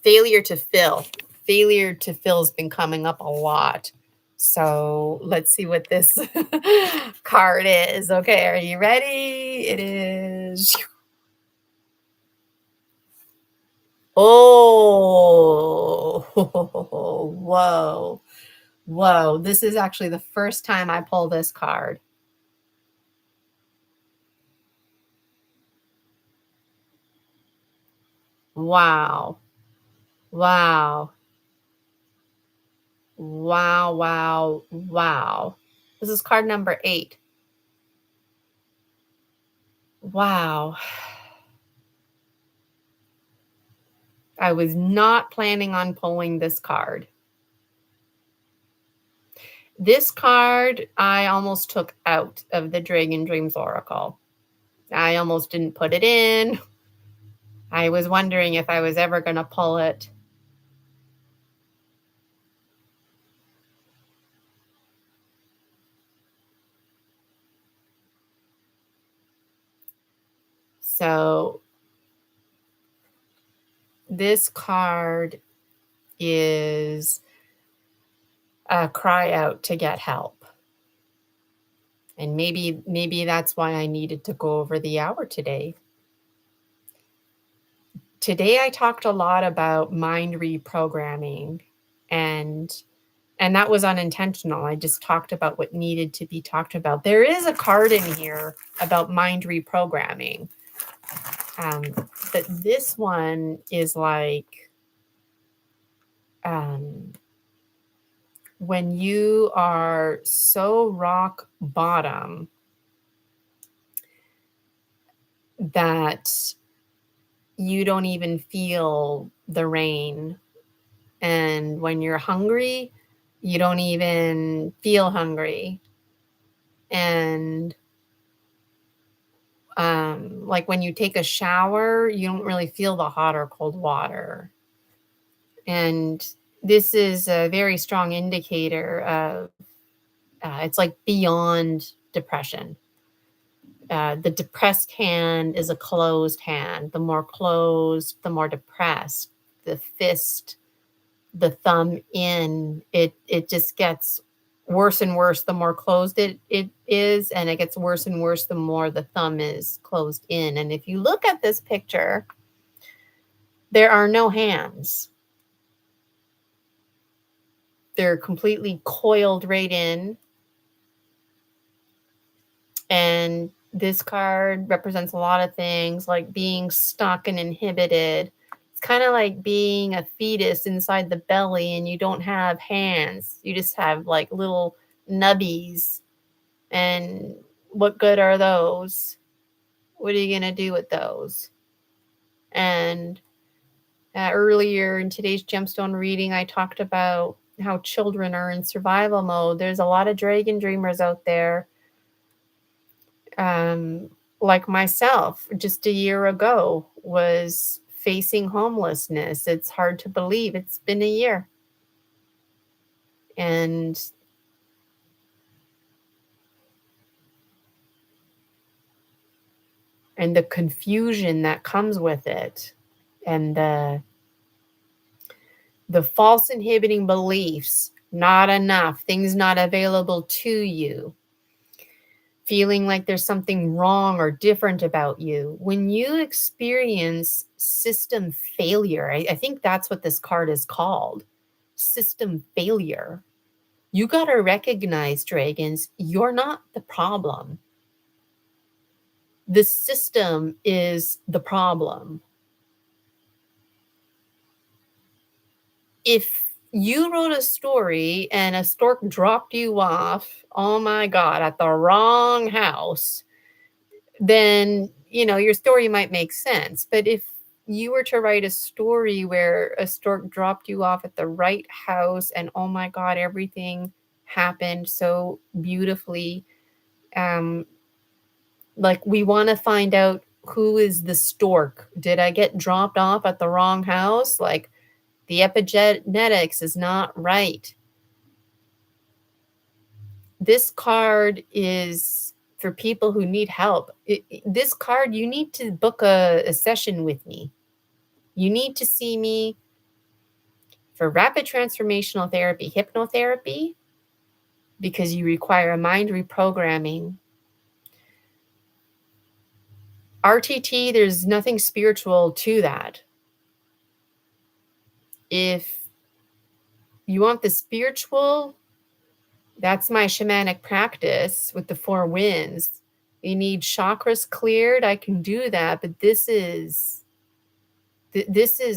Speaker 1: Failure to fill. Failure to fill has been coming up a lot. So let's see what this card is. Okay, are you ready? It is. Oh, whoa. Whoa. This is actually the first time I pull this card. Wow. Wow. Wow, wow, wow. This is card number 8. Wow. I was not planning on pulling this card. This card I almost took out of the Dragon Dreams Oracle. I almost didn't put it in. I was wondering if I was ever going to pull it. So this card is a cry out to get help. And maybe that's why I needed to go over the hour today. Today I talked a lot about mind reprogramming, and that was unintentional. I just talked about what needed to be talked about. There is a card in here about mind reprogramming. But this one is like when you are so rock bottom that you don't even feel the rain. And when you're hungry, you don't even feel hungry. And like when you take a shower, you don't really feel the hot or cold water. And this is a very strong indicator of it's like beyond depression. The depressed hand is a closed hand. The more closed, the more depressed. The fist, the thumb in, it just gets worse and worse the more closed it is, and it gets worse and worse the more the thumb is closed in. And if you look at this picture, there are no hands. They're completely coiled right in. And this card represents a lot of things, like being stuck and inhibited. It's kind of like being a fetus inside the belly and you don't have hands. You just have like little nubbies. And what good are those? What are you going to do with those? And earlier in today's Gemstone reading, I talked about how children are in survival mode. There's a lot of dragon dreamers out there. Like myself, just a year ago, was facing homelessness. It's hard to believe it's been a year. And the confusion that comes with it, and the false inhibiting beliefs, not enough, things not available to you, feeling like there's something wrong or different about you. When you experience system failure, I think that's what this card is called, system failure. You got to recognize, dragons, you're not the problem. The system is the problem. If you wrote a story and a stork dropped you off, oh my God, at the wrong house, then, your story might make sense. But if you were to write a story where a stork dropped you off at the right house and, oh my God, everything happened so beautifully, like, we want to find out, who is the stork? Did I get dropped off at the wrong house? Like, the epigenetics is not right. This card is for people who need help. This card, you need to book a session with me. You need to see me for rapid transformational therapy, hypnotherapy, because you require a mind reprogramming. RTT, there's nothing spiritual to that. If you want the spiritual, that's my shamanic practice with the 4 winds. You need chakras cleared, I can do that, but this is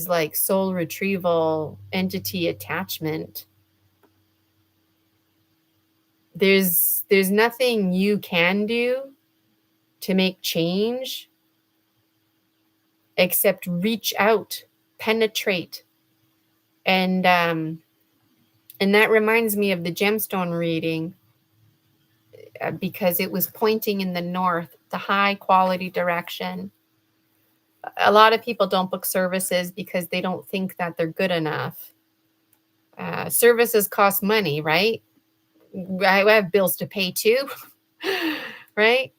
Speaker 1: like soul retrieval, entity attachment. There's nothing you can do to make change except reach out, penetrate. And that reminds me of the Gemstone reading, because it was pointing in the north, the high quality direction. A lot of people don't book services because they don't think that they're good enough. Services cost money, right? I have bills to pay too, right?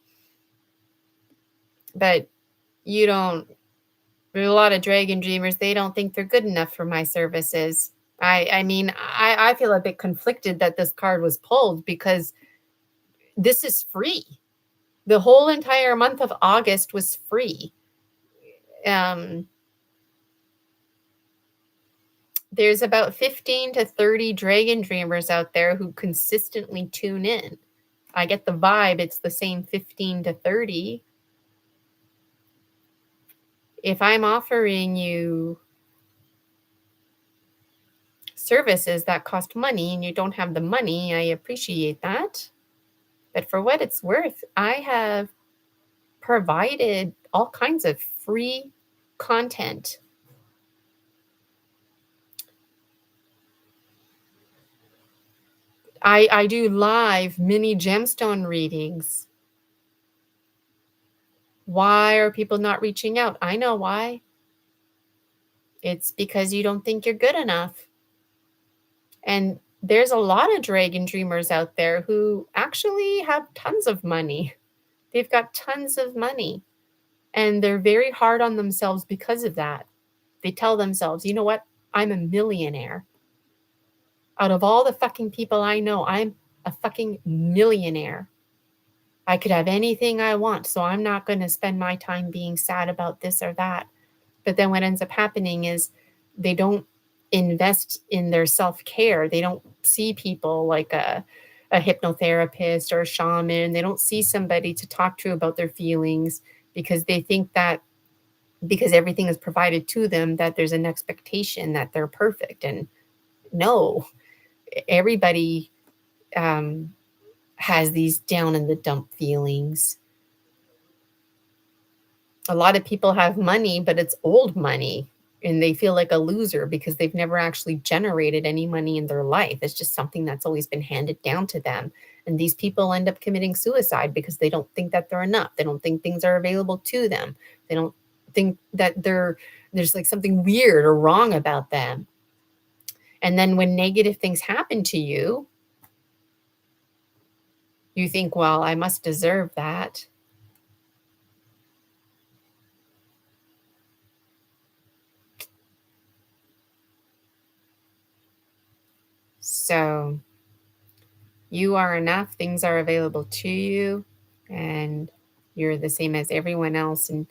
Speaker 1: But there's a lot of dragon dreamers, they don't think they're good enough for my services. I feel a bit conflicted that this card was pulled, because this is free. The whole entire month of August was free. There's about 15 to 30 dragon dreamers out there who consistently tune in. I get the vibe it's the same 15 to 30. If I'm offering you services that cost money and you don't have the money, I appreciate that. But for what it's worth, I have provided all kinds of free content. I do live mini Gemstone readings. Why are people not reaching out? I know why. It's because you don't think you're good enough. And there's a lot of dragon dreamers out there who actually have tons of money. They've got tons of money. And they're very hard on themselves because of that. They tell themselves, you know what? I'm a millionaire. Out of all the fucking people I know, I'm a fucking millionaire. I could have anything I want, so I'm not going to spend my time being sad about this or that. But then what ends up happening is they don't invest in their self-care. They don't see people like a hypnotherapist or a shaman. They don't see somebody to talk to about their feelings, because they think that because everything is provided to them, that there's an expectation that they're perfect. And no, everybody has these down in the dump feelings. A lot of people have money, but it's old money, and they feel like a loser because they've never actually generated any money in their life. It's just something that's always been handed down to them. And these people end up committing suicide because they don't think that they're enough. They don't think things are available to them. They don't think that there's like something weird or wrong about them. And then when negative things happen to you, you think, well, I must deserve that. So you are enough. Things are available to you, and you're the same as everyone else, and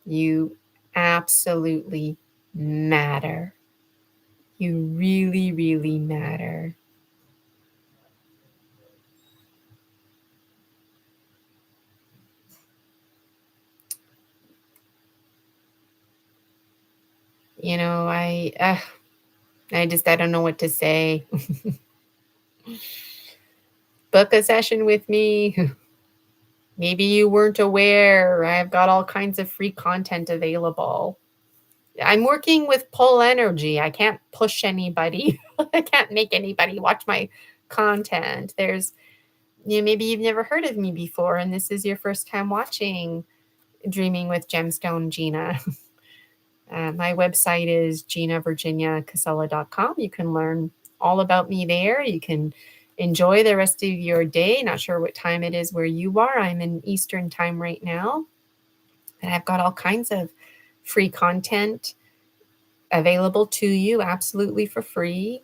Speaker 1: you absolutely matter. You really, really matter. You know, I don't know what to say. Book a session with me. Maybe you weren't aware. I've got all kinds of free content available. I'm working with pull energy. I can't push anybody. I can't make anybody watch my content. Maybe you've never heard of me before, and this is your first time watching Dreaming with Gemstone, Gina. My website is ginavirginiacasella.com. You can learn all about me there. You can enjoy the rest of your day. Not sure what time it is where you are. I'm in Eastern time right now. And I've got all kinds of free content available to you absolutely for free.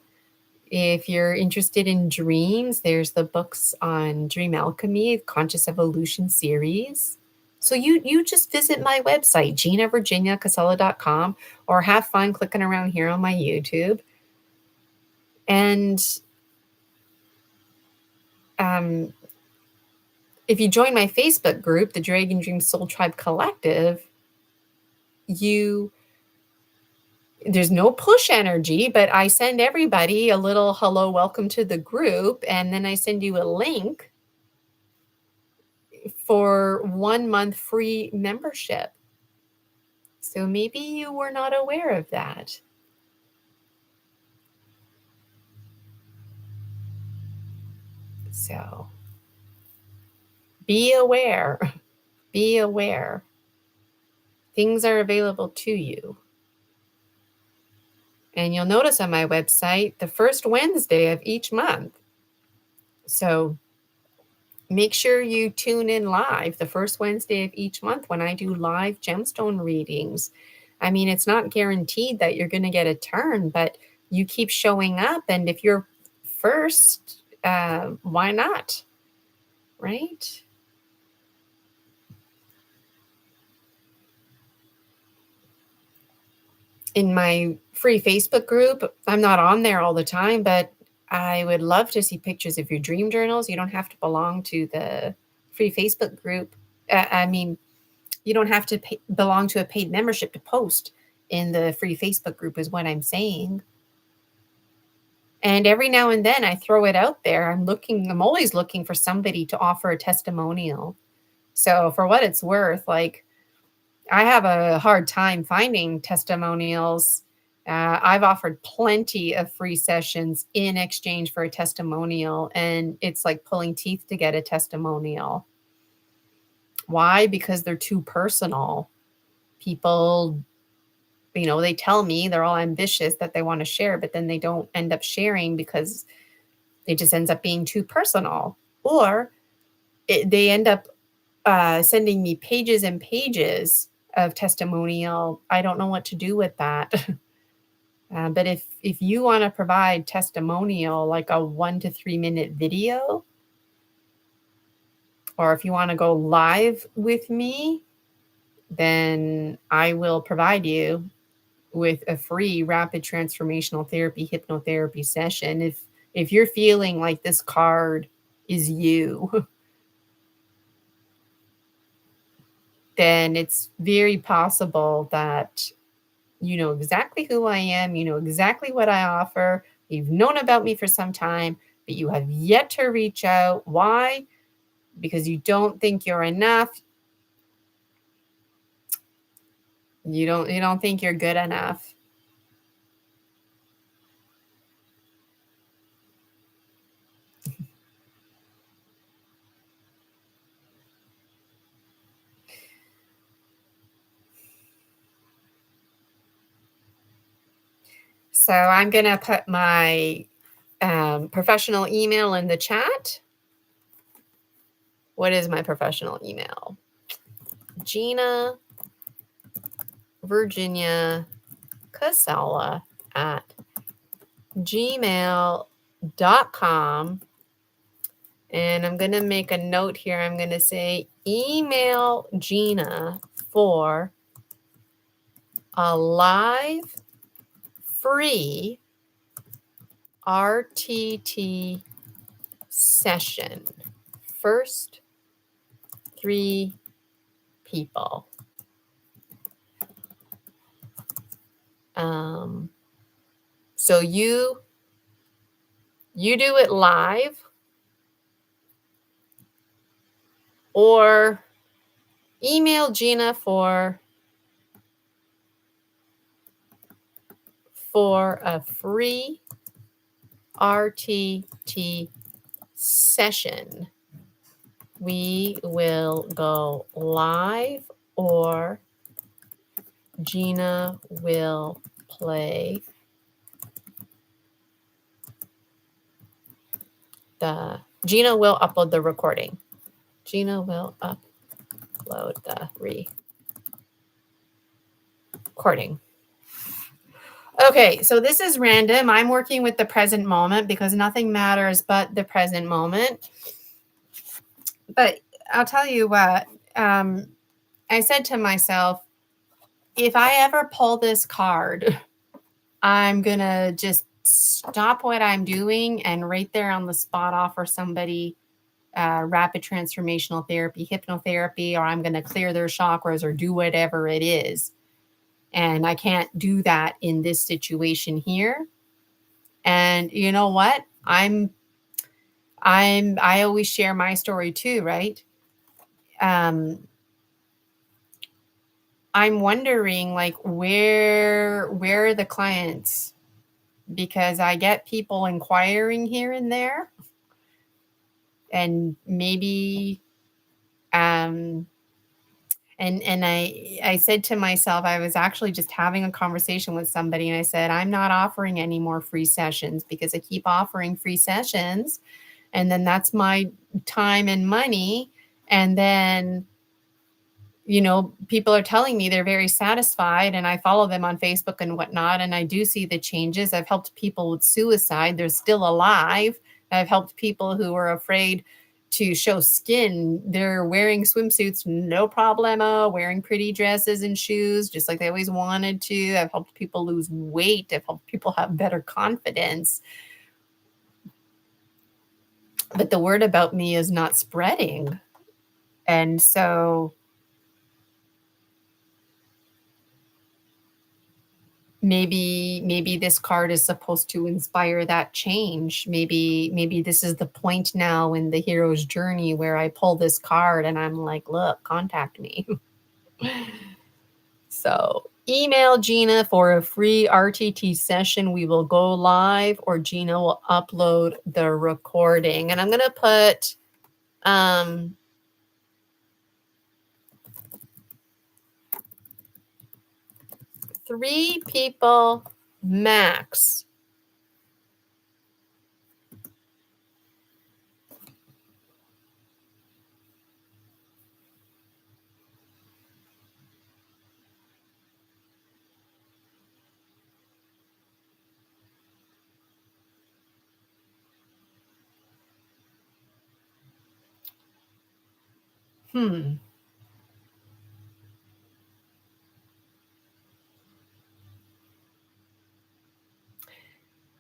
Speaker 1: If you're interested in dreams, there's the books on Dream Alchemy, Conscious Evolution series. So you just visit my website, ginavirginiacasella.com, or have fun clicking around here on my YouTube. And if you join my Facebook group, the Dragon Dream Soul Tribe Collective, there's no push energy, but I send everybody a little hello, welcome to the group, and then I send you a link for 1 month free membership. So maybe you were not aware of that. So be aware. Be aware. Things are available to you. And you'll notice on my website, the first Wednesday of each month. So make sure you tune in live the first Wednesday of each month when I do live gemstone readings. I mean, it's not guaranteed that you're going to get a turn, but you keep showing up. And if you're first, why not? Right? In my free Facebook group, I'm not on there all the time, but I would love to see pictures of your dream journals. You don't have to belong to the free Facebook group. You don't have to belong to a paid membership to post in the free Facebook group is what I'm saying. And every now and then I throw it out there. I'm always looking for somebody to offer a testimonial. So for what it's worth, like, I have a hard time finding testimonials. I've offered plenty of free sessions in exchange for a testimonial, and it's like pulling teeth to get a testimonial. Why? Because they're too personal. People, they tell me they're all ambitious that they want to share, but then they don't end up sharing because it just ends up being too personal. Or they end up sending me pages and pages of testimonial. I don't know what to do with that. But if you want to provide testimonial, like a 1 to 3 minute video, or if you want to go live with me, then I will provide you with a free rapid transformational therapy hypnotherapy session. If you're feeling like this card is you, then it's very possible that you know exactly who I am, you know exactly what I offer, you've known about me for some time, but you have yet to reach out. Why? Because you don't think you're enough. You don't think you're good enough. So I'm going to put my professional email in the chat. What is my professional email? Gina Virginia Casella at gmail.com. And I'm going to make a note here. I'm going to say email Gina for a live free RTT session. First 3 people. So you do it live, or email Gina for a free RTT session. We will go live, or Gina will play Gina will upload the recording. Gina will upload the recording. Okay, so this is random. I'm working with the present moment because nothing matters but the present moment. But I'll tell you what, I said to myself, if I ever pull this card, I'm going to just stop what I'm doing and right there on the spot offer somebody rapid transformational therapy, hypnotherapy, or I'm going to clear their chakras or do whatever it is. And I can't do that in this situation here. And you know what? I always share my story too, right? I'm wondering, like, where are the clients? Because I get people inquiring here and there, and maybe and I said to myself, I was actually just having a conversation with somebody, and I said, I'm not offering any more free sessions because I keep offering free sessions, and then that's my time and money. And then, you know, people are telling me they're very satisfied, and I follow them on Facebook and whatnot, and I do see the changes. I've helped people with suicide. They're still alive. I've helped people who are afraid to show skin. They're wearing swimsuits, no problemo, wearing pretty dresses and shoes, just like they always wanted to. I've helped people lose weight. I've helped people have better confidence. But the word about me is not spreading. And so maybe this card is supposed to inspire that change. Maybe this is the point now in the hero's journey where I pull this card and I'm like, look, contact me. So email Gina for a free RTT session. We will go live, or Gina will upload the recording. And I'm going to put 3 people max. I'm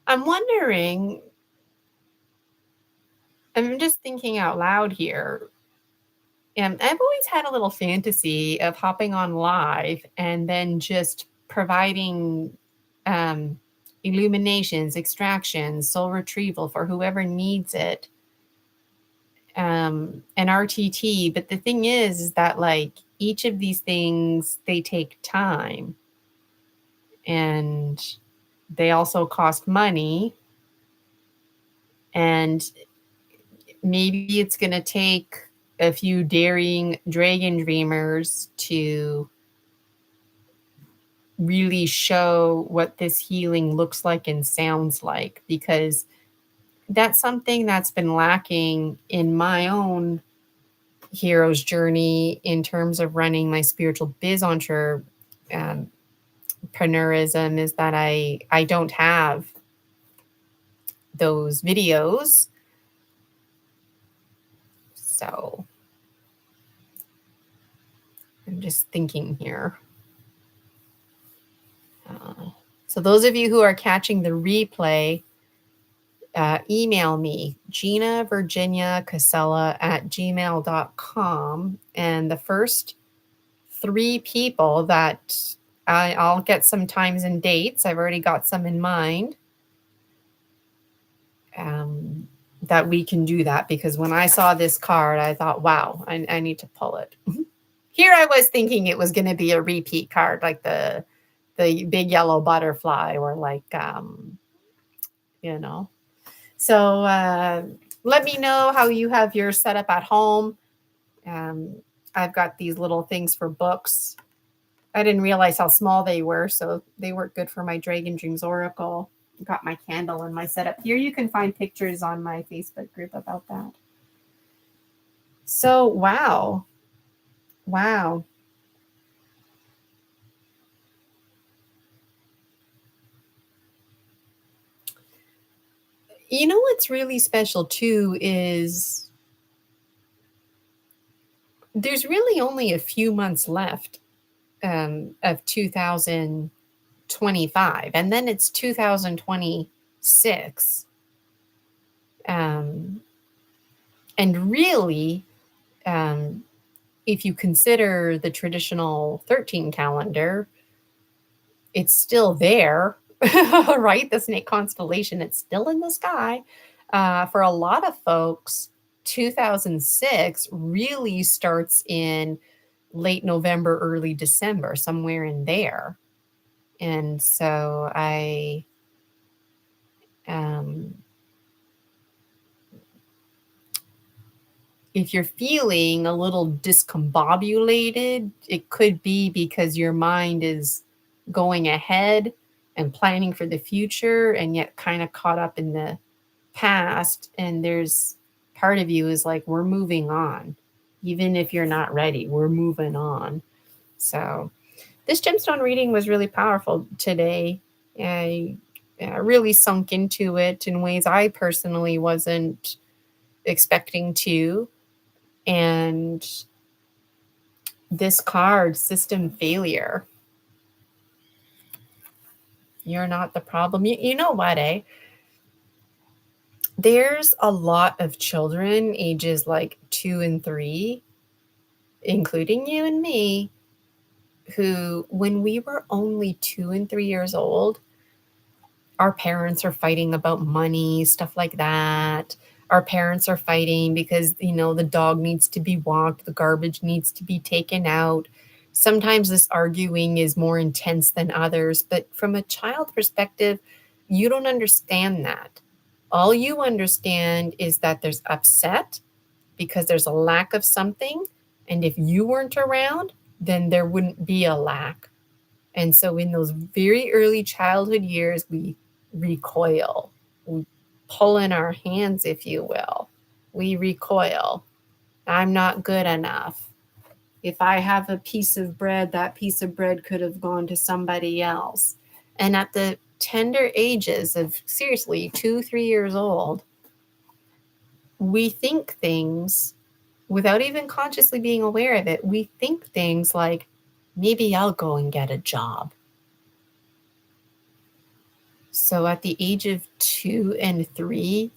Speaker 1: wondering, I'm just thinking out loud here. And I've always had a little fantasy of hopping on live and then just providing um, illuminations, extractions, soul retrieval for whoever needs it, an RTT. But the thing is that like each of these things, they take time and they also cost money. And maybe it's going to take a few daring dragon dreamers to really show what this healing looks like and sounds like, because that's something that's been lacking in my own hero's journey in terms of running my spiritual biz entrepreneurism, is that I don't have those videos. So I'm just thinking here. So those of you who are catching the replay, email me, Gina Virginia Casella at gmail.com. And the first 3 people that I'll get some times and dates. I've already got some in mind, that we can do that, because when I saw this card, I thought, wow, I need to pull it. Here I was thinking it was going to be a repeat card, like the big yellow butterfly, or like, you know. So let me know how you have yours set up at home. I've got these little things for books. I didn't realize how small they were, so they work good for my Dragon Dreams Oracle. Got my candle and my setup here. You can find pictures on my Facebook group about that. So, wow. Wow. You know what's really special too is there's really only a few months left of 2025, and then it's 2026. And really, if you consider the traditional 13 calendar, it's still there, right? The snake constellation, it's still in the sky. For a lot of folks, 2006 really starts in late November, early December, somewhere in there. And so if you're feeling a little discombobulated, it could be because your mind is going ahead and planning for the future and yet kind of caught up in the past. And there's part of you is like, we're moving on. Even if you're not ready, we're moving on. So this gemstone reading was really powerful today. I really sunk into it in ways I personally wasn't expecting to. And this card, system failure. You're not the problem. You know what, eh? There's a lot of children ages like 2 and 3, including you and me, who, when we were only 2 and 3 years old, our parents are fighting about money, stuff like that. Our parents are fighting because, you know, the dog needs to be walked, the garbage needs to be taken out. Sometimes this arguing is more intense than others, but from a child perspective, you don't understand that. All you understand is that there's upset because there's a lack of something. And if you weren't around, then there wouldn't be a lack. And so in those very early childhood years, we recoil. We pull in our hands, if you will. We recoil. I'm not good enough. If I have a piece of bread, that piece of bread could have gone to somebody else. And at the tender ages of seriously 2, 3 years old, we think things without even consciously being aware of it, we think things like, maybe I'll go and get a job. So at the age of 2 and 3,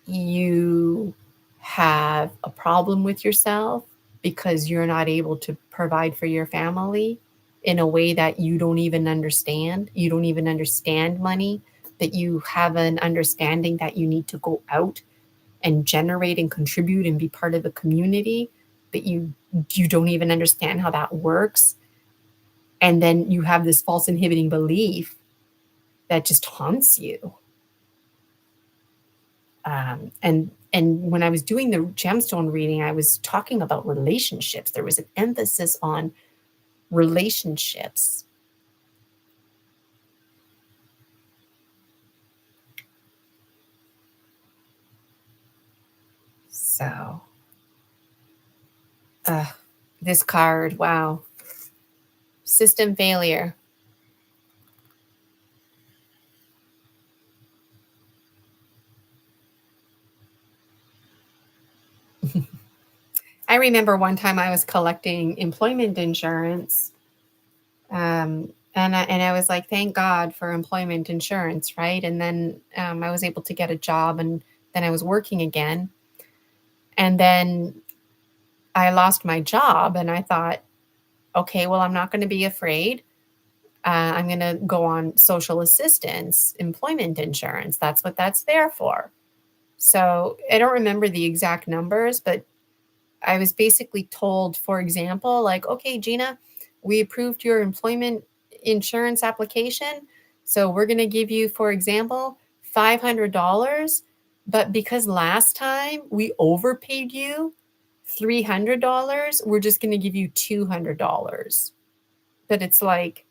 Speaker 1: you have a problem with yourself because you're not able to provide for your family in a way that you don't even understand. You don't even understand money, that you have an understanding that you need to go out and generate and contribute and be part of a community, but you don't even understand how that works. And then you have this false inhibiting belief that just haunts you. And when I was doing the gemstone reading, I was talking about relationships. There was an emphasis on relationships. So, this card, wow. System failure. I remember one time I was collecting employment insurance. And I was like, thank God for employment insurance, right? And then I was able to get a job, and then I was working again. And then I lost my job, and I thought, okay, well, I'm not going to be afraid. I'm going to go on social assistance, employment insurance. That's what that's there for. So I don't remember the exact numbers, but I was basically told, for example, like, okay, Gina, we approved your employment insurance application. So we're going to give you, for example, $500. But because last time we overpaid you $300, we're just going to give you $200. But it's like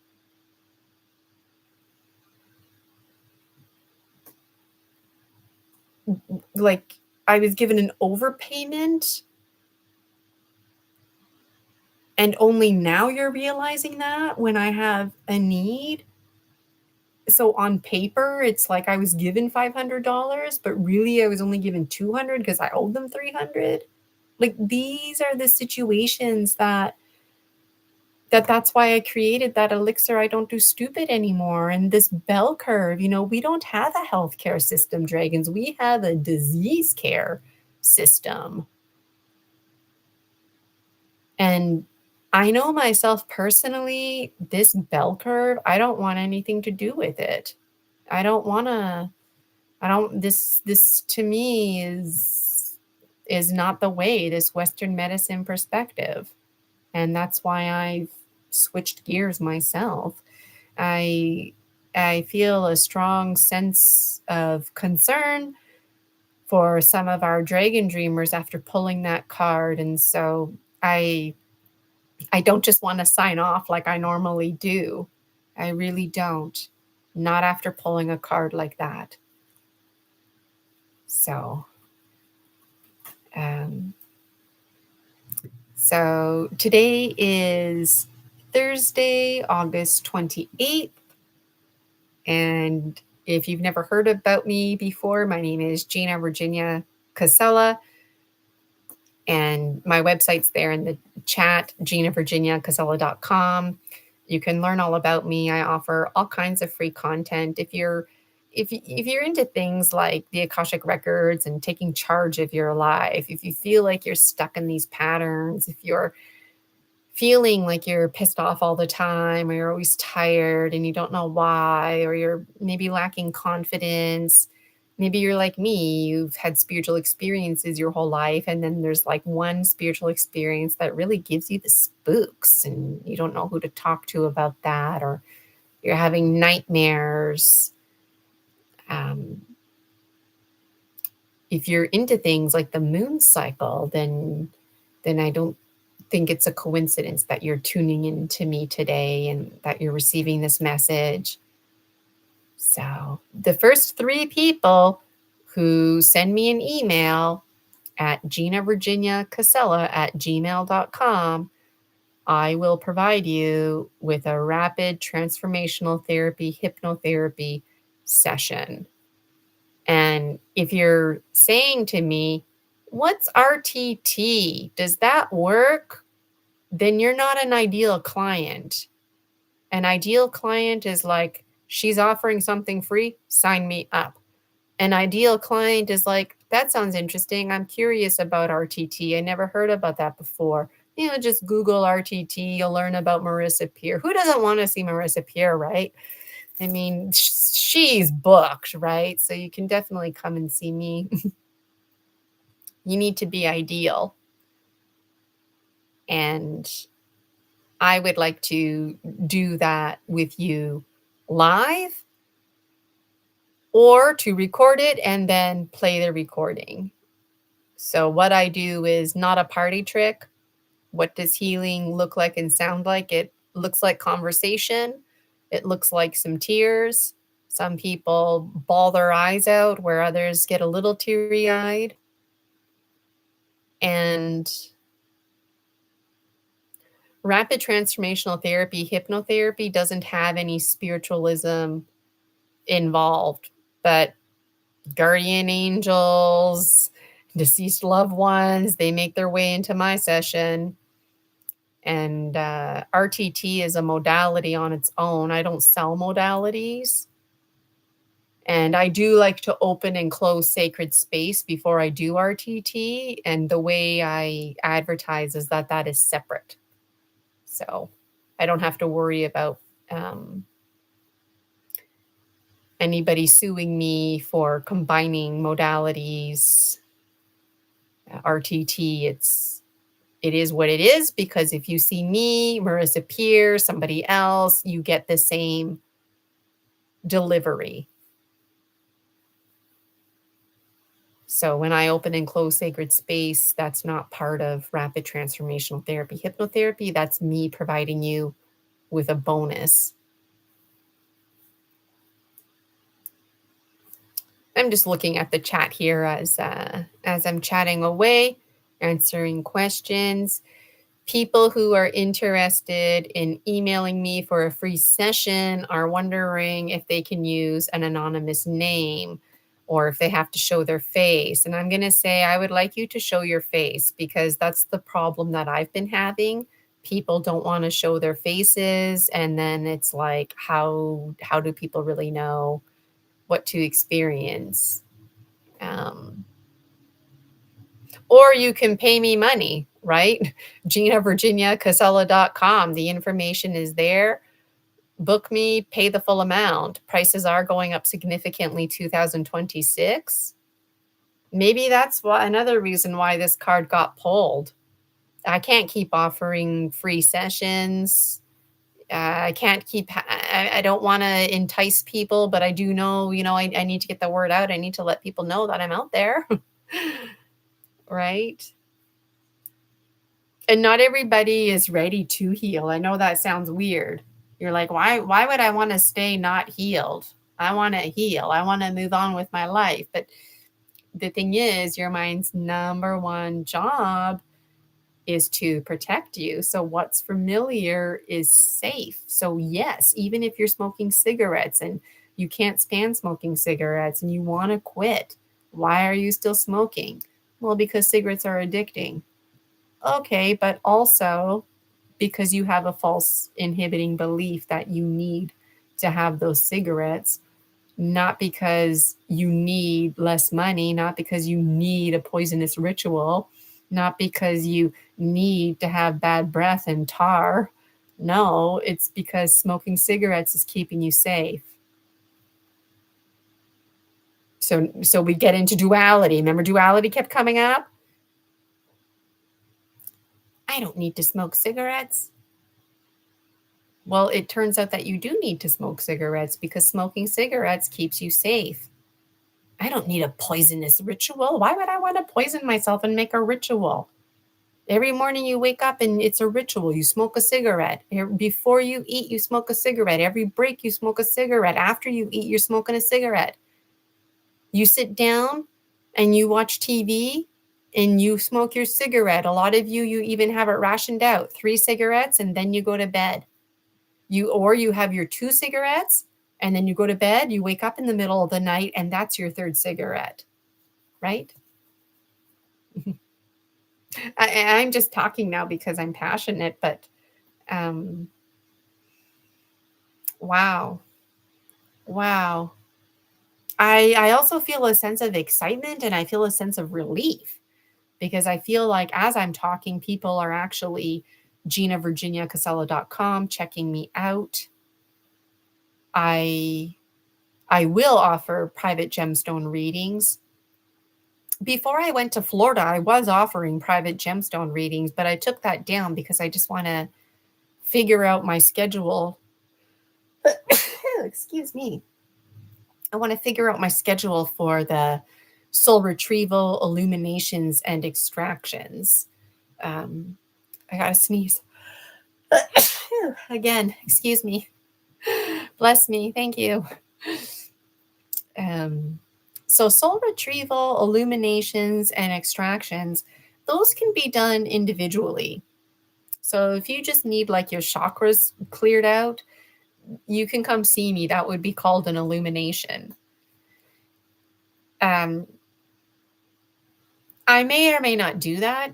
Speaker 1: I was given an overpayment, and only now you're realizing that when I have a need. So on paper, it's like I was given $500, but really I was only given 200 because I owed them 300. Like, these are the situations that's why I created that elixir. I don't do stupid anymore. And this bell curve, we don't have a healthcare system, dragons. We have a disease care system. And I know myself personally, this bell curve, I don't want anything to do with it. I don't want to, this to me is not the way, this Western medicine perspective. And that's why I've switched gears myself. I feel a strong sense of concern for some of our dragon dreamers after pulling that card. And so I don't just want to sign off like I normally do. I really don't. Not after pulling a card like that. So, so today is Thursday, August 28th. And if you've never heard about me before, my name is Gina Virginia Casella. And my website's there in the chat, ginavirginiacasella.com. You can learn all about me. I offer all kinds of free content. If you're into things like the Akashic records and taking charge of your life, if you feel like you're stuck in these patterns, if you're feeling like you're pissed off all the time, or you're always tired and you don't know why, or you're maybe lacking confidence, maybe you're like me, you've had spiritual experiences your whole life, and then there's like one spiritual experience that really gives you the spooks and you don't know who to talk to about that, or you're having nightmares. If you're into things like the moon cycle, then I don't think it's a coincidence that you're tuning in to me today and that you're receiving this message. So the first 3 people who send me an email at ginavirginiacasella@gmail.com, I will provide you with a rapid transformational therapy, hypnotherapy session. And if you're saying to me, What's RTT? Does that work? Then you're not an ideal client. An ideal client is like, she's offering something free, sign me up. An ideal client is like, that sounds interesting. I'm curious about RTT. I never heard about that before. Just Google RTT. You'll learn about Marissa Peer. Who doesn't want to see Marissa Peer, right? I mean, she's booked, right? So you can definitely come and see me. You need to be ideal. And I would like to do that with you live, or to record it and then play the recording. So what I do is not a party trick. What does healing look like and sound like? It looks like conversation. It looks like some tears. Some people bawl their eyes out, where others get a little teary-eyed. And rapid transformational therapy, hypnotherapy, doesn't have any spiritualism involved, but guardian angels, deceased loved ones, they make their way into my session. And RTT is a modality on its own. I don't sell modalities. And I do like to open and close sacred space before I do RTT. And the way I advertise is that that is separate. So I don't have to worry about anybody suing me for combining modalities. RTT, it is what it is, because if you see me, Marissa Peer, somebody else, you get the same delivery. So when I open and close sacred space, that's not part of rapid transformational therapy. Hypnotherapy, that's me providing you with a bonus. I'm just looking at the chat here as I'm chatting away, answering questions. People who are interested in emailing me for a free session are wondering if they can use an anonymous name or if they have to show their face. And I'm going to say, I would like you to show your face, because that's the problem that I've been having. People don't want to show their faces. And then it's like, how do people really know what to experience? Or you can pay me money, right? Gina Virginia Casella.com. The information is there. Book me, pay the full amount. Prices are going up significantly 2026. Maybe that's another reason why this card got pulled. I can't keep offering free sessions. I can't keep, I don't want to entice people, but I do know, I need to get the word out. I need to let people know that I'm out there. Right? And not everybody is ready to heal. I know that sounds weird. You're like, why would I want to stay not healed? I want to heal. I want to move on with my life. But the thing is, your mind's number one job is to protect you. So what's familiar is safe. So yes, even if you're smoking cigarettes and you can't stand smoking cigarettes and you want to quit, why are you still smoking? Well, because cigarettes are addicting. Okay, but also because you have a false inhibiting belief that you need to have those cigarettes, not because you need less money, not because you need a poisonous ritual, not because you need to have bad breath and tar. No, it's because smoking cigarettes is keeping you safe. So we get into duality. Remember, duality kept coming up? I don't need to smoke cigarettes. Well, it turns out that you do need to smoke cigarettes, because smoking cigarettes keeps you safe. I don't need a poisonous ritual. Why would I want to poison myself and make a ritual? Every morning you wake up and it's a ritual. You smoke a cigarette. Before you eat, you smoke a cigarette. Every break, you smoke a cigarette. After you eat, you're smoking a cigarette. You sit down and you watch TV and you smoke your cigarette. A lot of you even have it rationed out, 3 cigarettes, and then you go to bed. You have your 2 cigarettes and then you go to bed, you wake up in the middle of the night, and that's your 3rd cigarette, right? I'm just talking now because I'm passionate, but um, wow, wow. I also feel a sense of excitement and I feel a sense of relief because I feel like as I'm talking, people are actually GinaVirginiaCasella.com checking me out. I I will offer private gemstone readings. Before I went to Florida, I was offering private gemstone readings, but I took that down because I just want to figure out my schedule. Excuse me. I want to figure out my schedule for the soul retrieval, illuminations, and extractions. Um, I gotta sneeze. Again, excuse me. Bless me. Thank you. Um, so, soul retrieval, illuminations, and extractions, those can be done individually. So, if you just need like your chakras cleared out, you can come see me. That would be called an illumination. Um, I may or may not do that.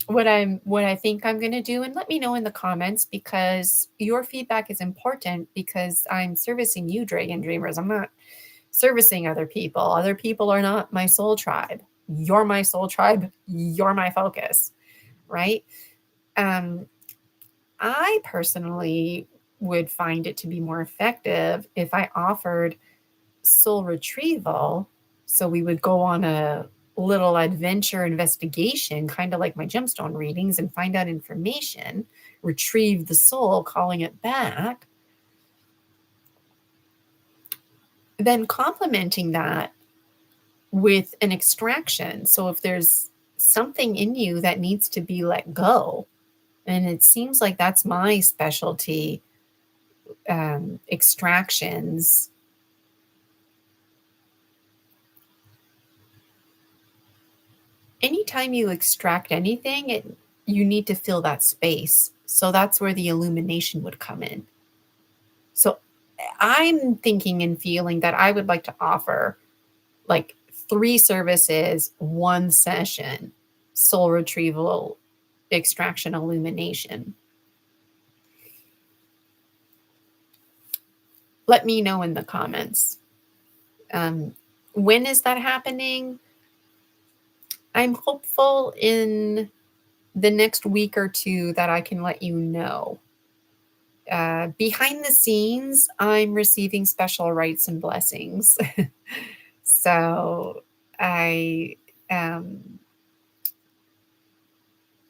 Speaker 1: What I think I'm going to do, and let me know in the comments because your feedback is important because I'm servicing you, Dragon Dreamers. I'm not servicing other people. Other people are not my soul tribe. You're my soul tribe. You're my focus, right? Um, I personally would find it to be more effective if I offered soul retrieval. So we would go on a little adventure investigation, kind of like my gemstone readings, and find out information, retrieve the soul, calling it back, then complementing that with an extraction. So if there's something in you that needs to be let go, and it seems like that's my specialty, extractions. Anytime you extract anything, you need to fill that space. So that's where the illumination would come in. So I'm thinking and feeling that I would like to offer like 3 services, 1 session, soul retrieval, extraction, illumination. Let me know in the comments. When is that happening? I'm hopeful in the next week or 2 that I can let you know. Behind the scenes, I'm receiving special rights and blessings. So I, um,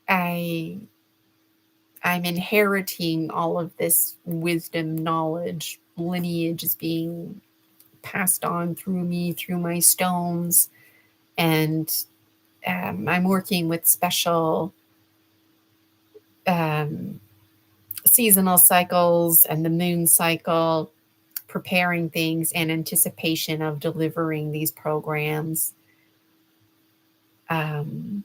Speaker 1: I, I'm inheriting all of this wisdom, knowledge, lineage is being passed on through me, through my stones, and I'm working with special um, seasonal cycles and the moon cycle, preparing things in anticipation of delivering these programs. Um,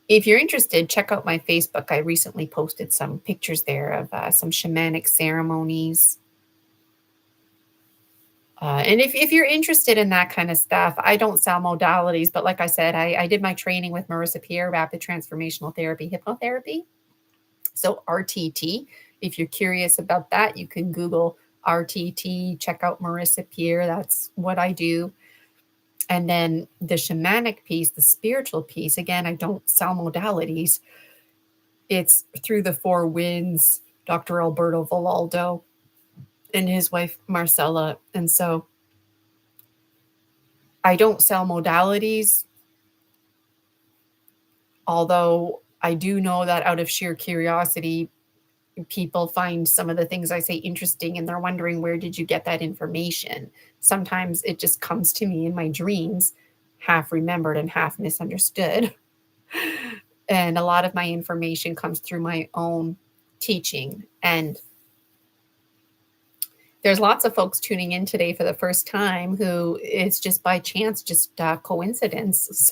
Speaker 1: if you're interested, check out my Facebook. I recently posted some pictures there of some shamanic ceremonies. And if you're interested in that kind of stuff, I don't sell modalities, but like I said, I did my training with Marissa Peer, Rapid Transformational Therapy, Hypnotherapy. So RTT, if you're curious about that, you can Google RTT, check out Marissa Peer. That's what I do. And then the shamanic piece, the spiritual piece, again, I don't sell modalities. It's through the four winds, Dr. Alberto Villaldo and his wife, Marcella. And so I don't sell modalities, although I do know that out of sheer curiosity, people find some of the things I say interesting and they're wondering, where did you get that information? Sometimes it just comes to me in my dreams, half remembered and half misunderstood. And a lot of my information comes through my own teaching. And there's lots of folks tuning in today for the first time who it's just by chance, just coincidence.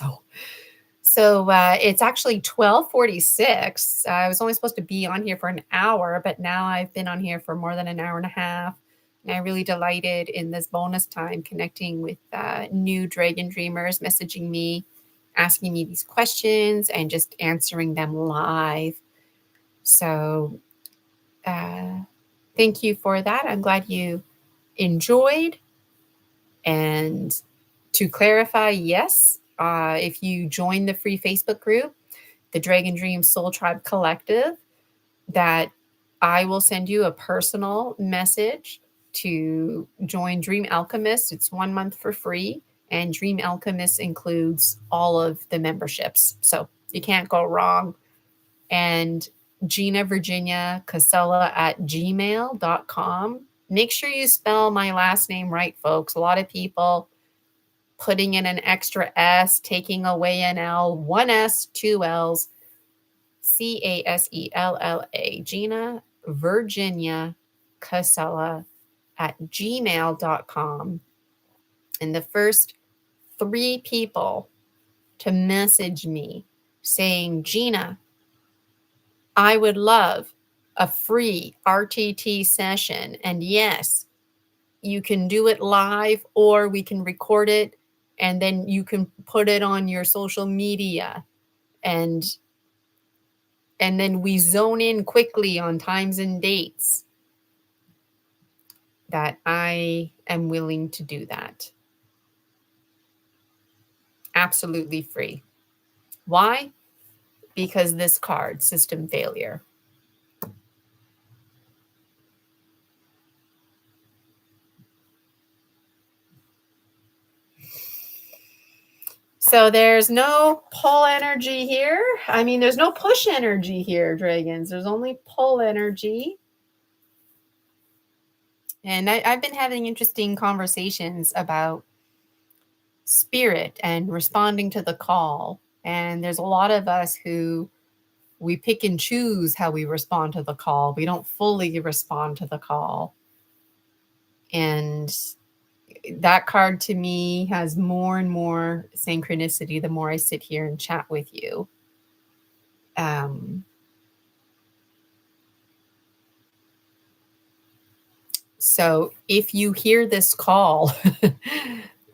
Speaker 1: So it's actually 12:46. I was only supposed to be on here for an hour, but now I've been on here for more than an hour and a half. I really delighted in this bonus time connecting with new dragon dreamers, messaging me, asking me these questions, and just answering them live. So thank you for that. I'm glad you enjoyed. And to clarify, yes, if you join the free Facebook group, the Dragon Dream Soul Tribe Collective, that I will send you a personal message to join Dream Alchemist. It's 1 month for free, and Dream Alchemist includes all of the memberships. So you can't go wrong. And Gina Virginia Casella at gmail.com. Make sure you spell my last name right, folks. A lot of people putting in an extra S, taking away an L, one S, two L's. Casella, Gina Virginia Casella at gmail.com. And the first 3 people to message me saying, Gina, I would love a free RTT session. And yes, you can do it live, or we can record it and then you can put it on your social media, and then we zone in quickly on times and dates, that I am willing to do that. Absolutely free. Why? Because this card, system failure. So there's no pull energy here. I mean, there's no push energy here, dragons. There's only pull energy. And I've been having interesting conversations about spirit and responding to the call. And there's a lot of us who we pick and choose how we respond to the call. We don't fully respond to the call. And that card to me has more and more synchronicity the more I sit here and chat with you. So if you hear this call,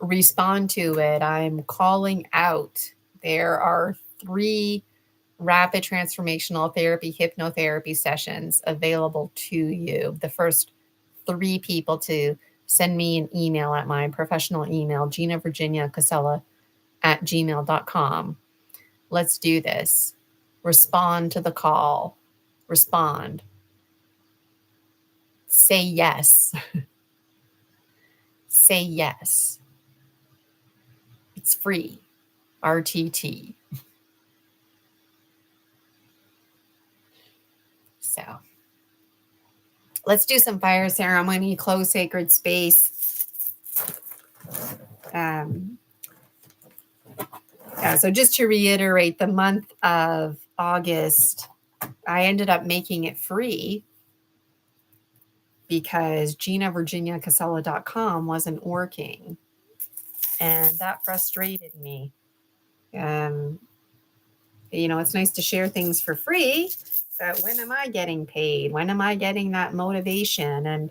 Speaker 1: respond to it. I'm calling out. There are 3 rapid transformational therapy, hypnotherapy sessions available to you. The first 3 people to send me an email at my professional email, Gina Virginia Casella at gmail.com. Let's do this. Respond to the call. Respond. Say yes. Say yes. It's free. RTT. So let's do some fire ceremony, close sacred space. So just to reiterate, the month of August, I ended up making it free because GinaVirginiaCasella.com wasn't working. And that frustrated me. It's nice to share things for free, but when am I getting paid? When am I getting that motivation? And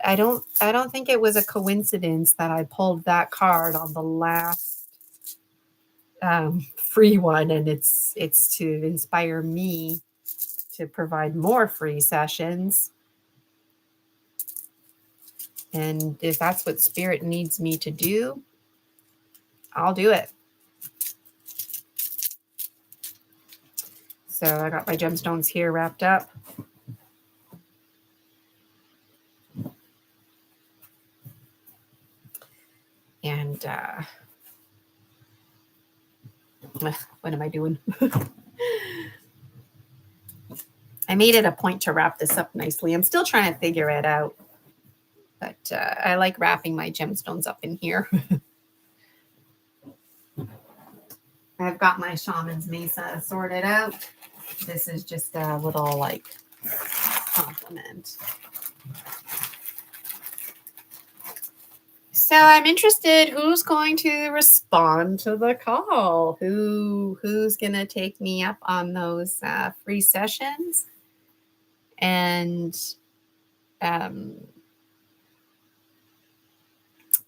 Speaker 1: I don't think it was a coincidence that I pulled that card on the last free one, and it's to inspire me to provide more free sessions. And if that's what spirit needs me to do, I'll do it. So I got my gemstones here wrapped up. And what am I doing? I made it a point to wrap this up nicely. I'm still trying to figure it out. But I like wrapping my gemstones up in here. I've got my shaman's mesa sorted out. This is just a little compliment. So I'm interested who's going to respond to the call. Who's going to take me up on those free sessions? And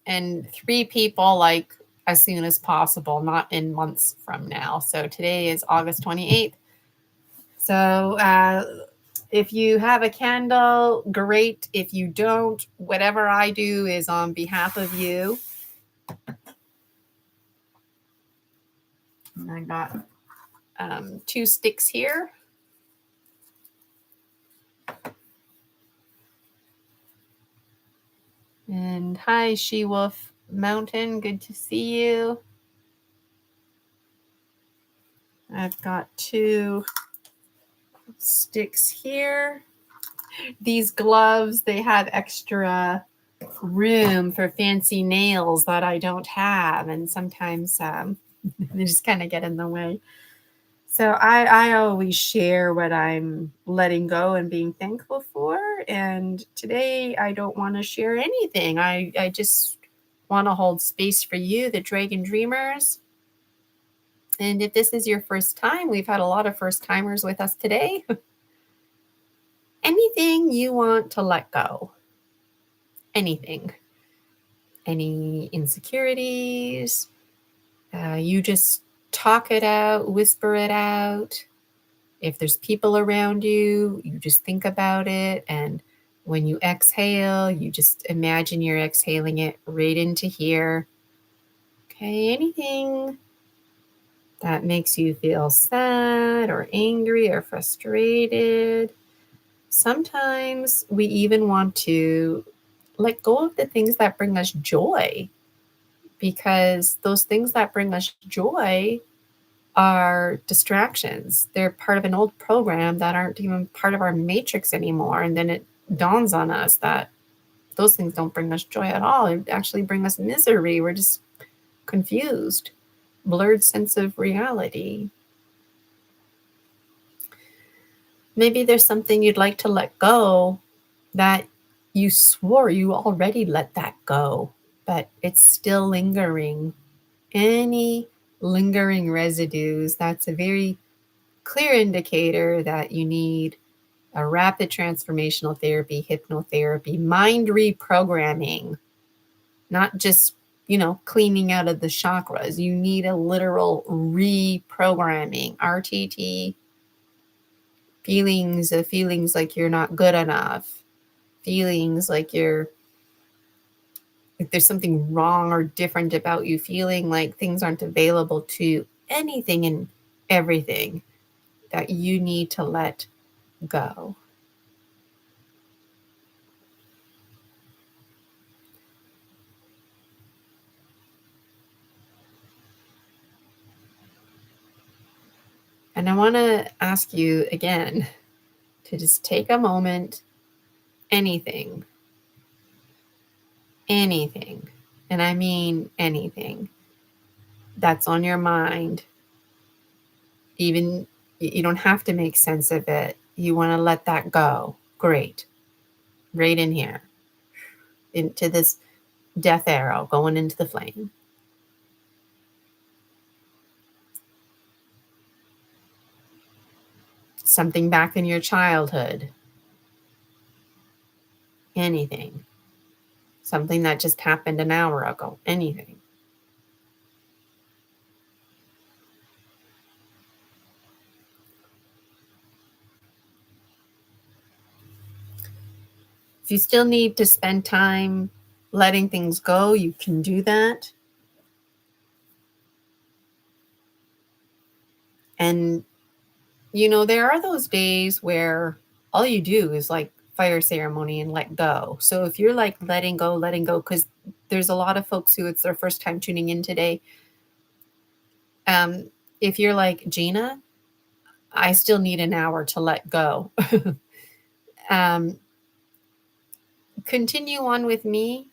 Speaker 1: and 3 people like as soon as possible, not in months from now. So today is August 28th. So if you have a candle, great. If you don't, whatever I do is on behalf of you. And I got 2 sticks here. And hi, She-Wolf Mountain. Good to see you. I've got 2 sticks here. These gloves, they have extra room for fancy nails that I don't have. And sometimes they just kind of get in the way. So I always share what I'm letting go and being thankful for. And today I don't want to share anything. I just want to hold space for you, the Dragon Dreamers. And if this is your first time, we've had a lot of first timers with us today. Anything you want to let go. Anything. Any insecurities. You just talk it out, whisper it out. If there's people around you, you just think about it. And when you exhale, you just imagine you're exhaling it right into here. Okay, anything that makes you feel sad or angry or frustrated. Sometimes we even want to let go of the things that bring us joy, because those things that bring us joy are distractions. They're part of an old program that aren't even part of our matrix anymore. And then it dawns on us that those things don't bring us joy at all. It actually bring us misery. We're just confused, blurred sense of reality. Maybe there's something you'd like to let go that you swore you already let that go, but it's still lingering. Any lingering residues, that's a very clear indicator that you need a rapid transformational therapy, hypnotherapy, mind reprogramming, not just, cleaning out of the chakras. You need a literal reprogramming, RTT, feelings like you're not good enough, feelings like if there's something wrong or different about you, feeling like things aren't available to anything and everything that you need to let go. And I want to ask you again to just take a moment, anything, and I mean anything that's on your mind, even you don't have to make sense of it. You want to let that go. Great. Right in here, into this death arrow going into the flame. Something back in your childhood. Anything. Something that just happened an hour ago. Anything. If you still need to spend time letting things go, you can do that. And, there are those days where all you do is like fire ceremony and let go. So if you're like letting go, because there's a lot of folks who it's their first time tuning in today. If you're like, Gina, I still need an hour to let go. Continue on with me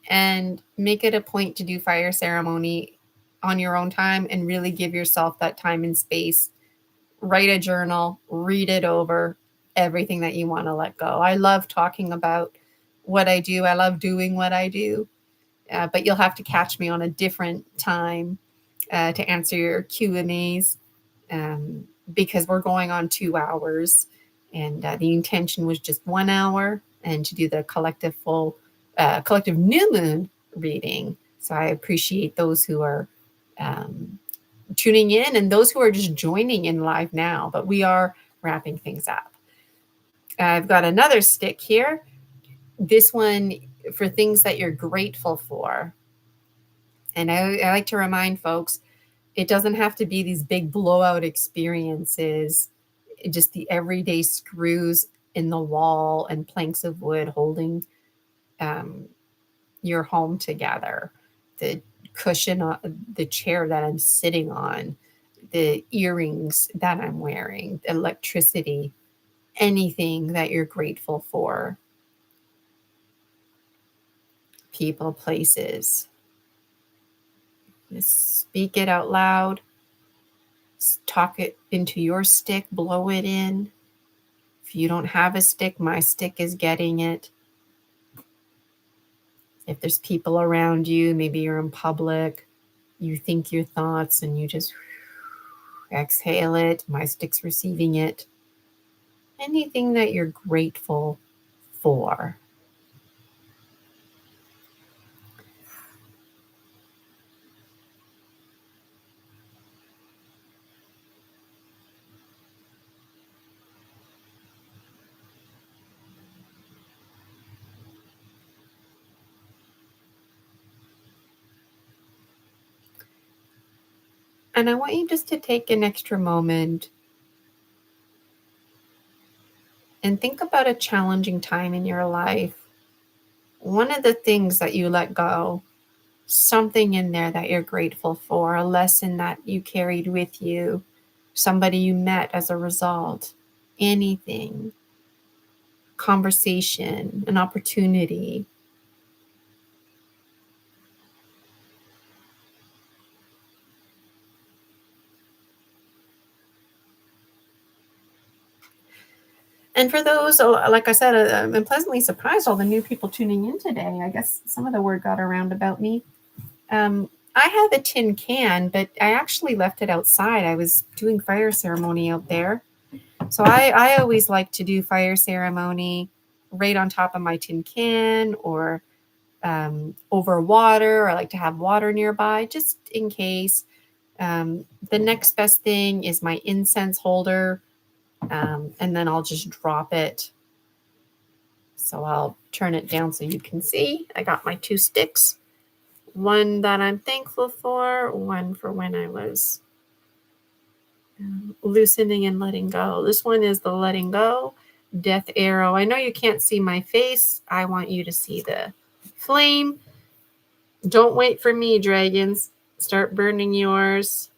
Speaker 1: and make it a point to do fire ceremony on your own time and really give yourself that time and space. Write a journal, read it over, everything that you want to let go. I love talking about what I do. I love doing what I do, but you'll have to catch me on a different time to answer your Q&As because we're going on 2 hours, and the intention was just 1 hour, and to do the collective new moon reading. So I appreciate those who are tuning in and those who are just joining in live now, but we are wrapping things up. I've got another stick here. This one for things that you're grateful for. And I like to remind folks, it doesn't have to be these big blowout experiences, just the everyday screws in the wall and planks of wood holding your home together. The cushion on the chair that I'm sitting on, the earrings that I'm wearing, electricity, anything that you're grateful for. People, places. Just speak it out loud. Talk it into your stick, blow it in. If you don't have a stick, my stick is getting it. If there's people around you, maybe you're in public, you think your thoughts and you just exhale it. My stick's receiving it. Anything that you're grateful for. And I want you just to take an extra moment and think about a challenging time in your life. One of the things that you let go, something in there that you're grateful for, a lesson that you carried with you, somebody you met as a result, anything, conversation, an opportunity. And for those, like I said, I'm pleasantly surprised all the new people tuning in today. I guess some of the word got around about me. I have a tin can, but I actually left it outside. I was doing fire ceremony out there. So I always like to do fire ceremony right on top of my tin can or over water. I like to have water nearby just in case. The next best thing is my incense holder, and then I'll just drop it. So I'll turn it down so you can see. I got my 2 sticks. One that I'm thankful for, one for when I was loosening and letting go. This one is the letting go death arrow. I know you can't see my face. I want you to see the flame. Don't wait for me, dragons. Start burning yours.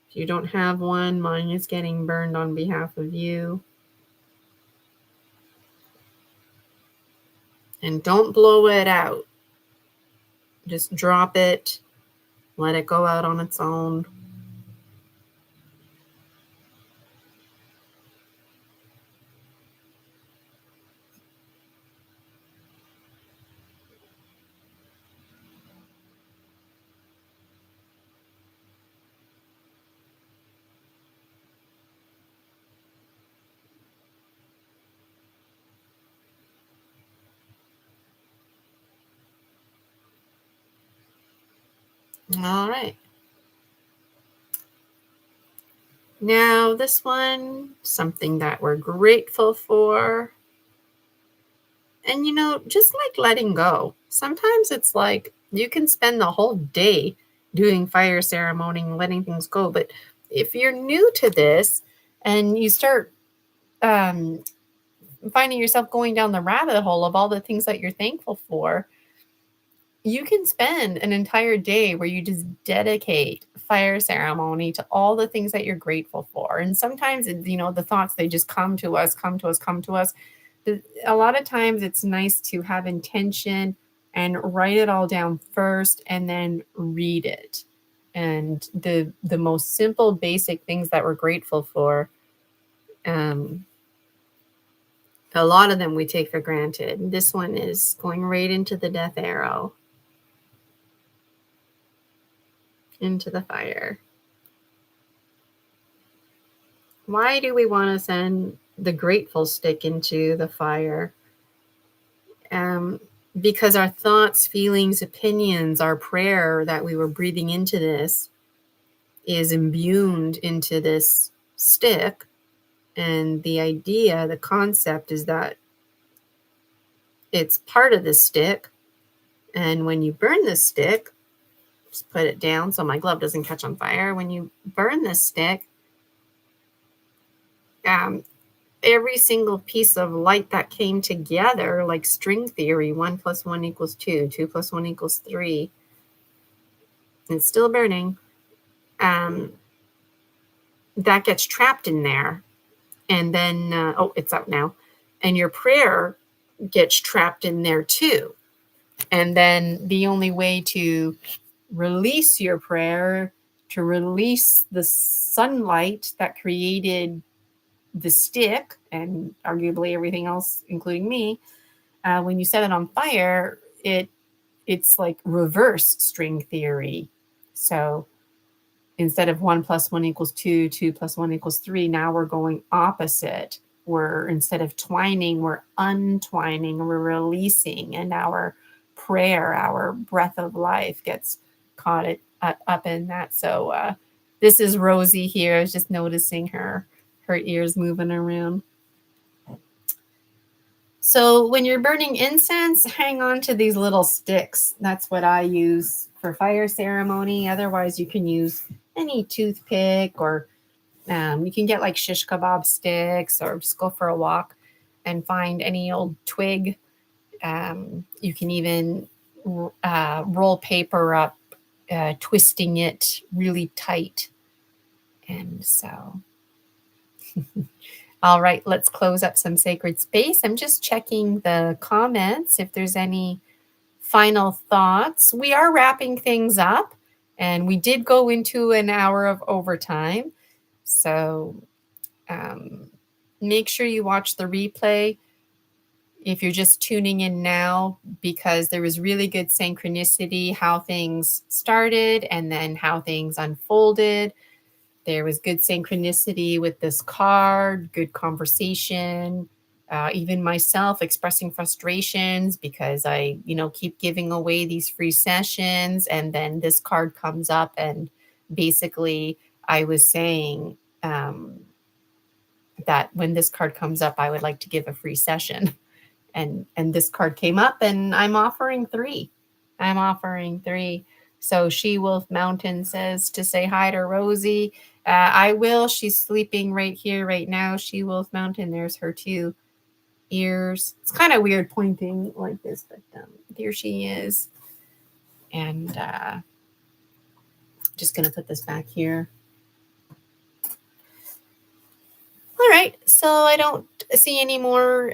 Speaker 1: If you don't have one, mine is getting burned on behalf of you. And don't blow it out. Just drop it. Let it go out on its own. All right. Now, this one, something that we're grateful for. And, just like letting go, sometimes it's like you can spend the whole day doing fire ceremony and letting things go. But if you're new to this and you start finding yourself going down the rabbit hole of all the things that you're thankful for, you can spend an entire day where you just dedicate fire ceremony to all the things that you're grateful for. And sometimes, the thoughts, they just come to us. A lot of times it's nice to have intention and write it all down first and then read it. And the most simple, basic things that we're grateful for, a lot of them we take for granted. This one is going right into the death arrow, into the fire. Why do we want to send the grateful stick into the fire? because our thoughts, feelings, opinions, our prayer that we were breathing into this is imbued into this stick. And the idea, the concept is that it's part of the stick. And when you burn the stick, just put it down so my glove doesn't catch on fire. When you burn the stick, every single piece of light that came together, like string theory, 1 + 1 = 2, 2 + 1 = 3, it's still burning, that gets trapped in there. And then, it's out now. And your prayer gets trapped in there too. And then the only way to release your prayer, to release the sunlight that created the stick and arguably everything else, including me, when you set it on fire, it's like reverse string theory. So instead of 1 + 1 = 2, 2 + 1 = 3, now we're going opposite. We're, instead of twining, we're untwining, we're releasing, and our prayer, our breath of life gets caught up in that. So this is Rosie here. I was just noticing her ears moving around. So when you're burning incense, hang on to these little sticks. That's what I use for fire ceremony. Otherwise, you can use any toothpick, or you can get like shish kebab sticks, or just go for a walk and find any old twig. You can even roll paper up, twisting it really tight. And so, all right, let's close up some sacred space. I'm just checking the comments if there's any final thoughts. We are wrapping things up, and we did go into an hour of overtime. So make sure you watch the replay if you're just tuning in now, because there was really good synchronicity, how things started and then how things unfolded. There was good synchronicity with this card, good conversation, even myself expressing frustrations because I, keep giving away these free sessions. And then this card comes up, and basically I was saying that when this card comes up, I would like to give a free session. And this card came up, and I'm offering 3. So She Wolf Mountain says to say hi to Rosie. I will. She's sleeping right here, right now. She Wolf Mountain. There's her 2 ears. It's kind of weird pointing like this, but here she is. And just going to put this back here. All right. So I don't see any more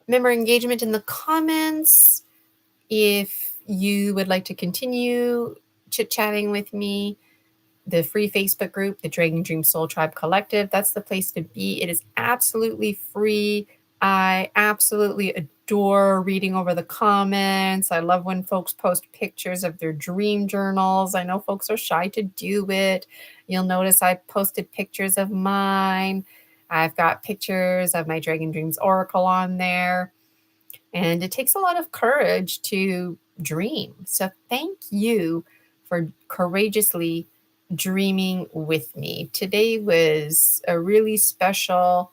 Speaker 1: member engagement in the comments. If you would like to continue chit-chatting with me, the free Facebook group, the Dragon Dream Soul Tribe Collective, that's the place to be. It is absolutely free. I absolutely adore reading over the comments. I love when folks post pictures of their dream journals. I know folks are shy to do it. You'll notice I posted pictures of mine. I've got pictures of my Dragon Dreams Oracle on there. And it takes a lot of courage to dream. So thank you for courageously dreaming with me. Today was a really special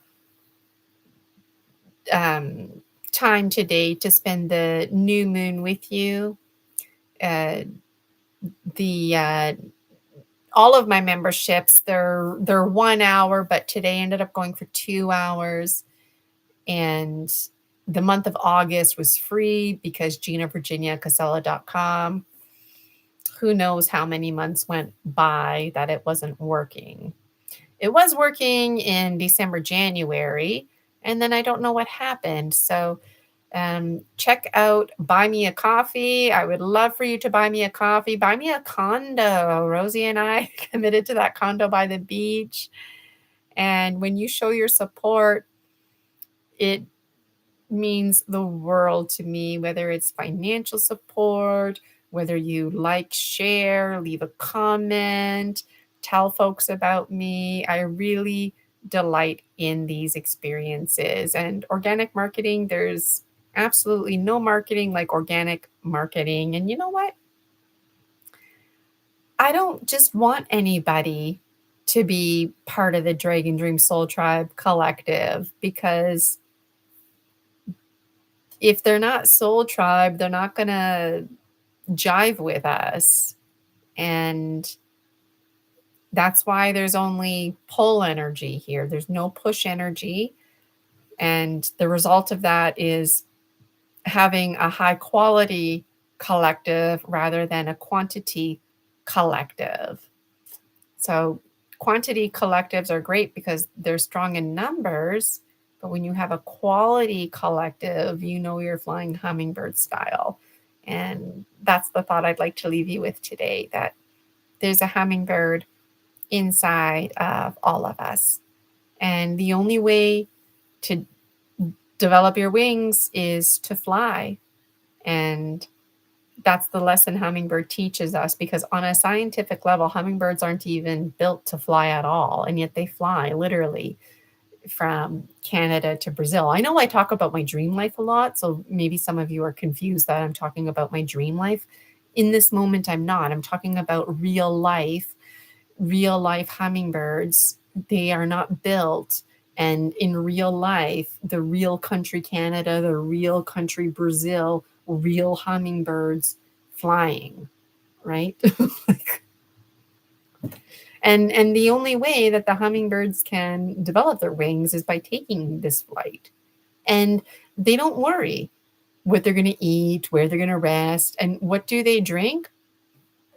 Speaker 1: time today to spend the new moon with you. All of my memberships, they're 1 hour, but today ended up going for 2 hours. And the month of August was free because Gina Virginia Casella.com. Who knows how many months went by that it wasn't working. It was working in December, January, and then I don't know what happened. So check out Buy Me a Coffee. I would love for you to buy me a coffee. Buy me a condo. Rosie and I committed to that condo by the beach. And when you show your support, it means the world to me, whether it's financial support, whether you like, share, leave a comment, tell folks about me. I really delight in these experiences. And organic marketing, there's absolutely no marketing like organic marketing. And you know what? I don't just want anybody to be part of the Dragon Dream Soul Tribe collective, because if they're not Soul Tribe, they're not going to jive with us. And that's why there's only pull energy here. There's no push energy. And the result of that is having a high quality collective rather than a quantity collective. So quantity collectives are great because they're strong in numbers, but when you have a quality collective, you know you're flying hummingbird style. And that's the thought I'd like to leave you with today, that there's a hummingbird inside of all of us. And the only way to develop your wings is to fly. And that's the lesson hummingbird teaches us, because on a scientific level, hummingbirds aren't even built to fly at all. And yet they fly literally from Canada to Brazil. I know I talk about my dream life a lot, so maybe some of you are confused that I'm talking about my dream life. In this moment, I'm not. I'm talking about real life hummingbirds. They are not built. And in real life, the real country Canada, the real country Brazil, real hummingbirds flying, right? And the only way that the hummingbirds can develop their wings is by taking this flight. And they don't worry what they're going to eat, where they're going to rest, and what do they drink?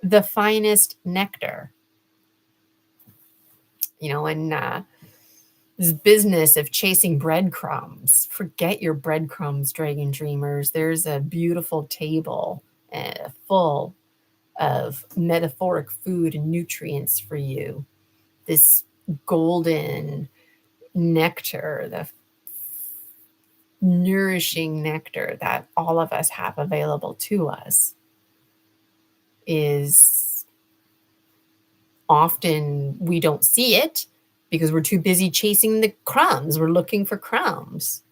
Speaker 1: The finest nectar. And this business of chasing breadcrumbs. Forget your breadcrumbs, dragon dreamers. There's a beautiful table full of metaphoric food and nutrients for you. This golden nectar, the nourishing nectar that all of us have available to us, is often we don't see it because we're too busy chasing the crumbs. We're looking for crumbs,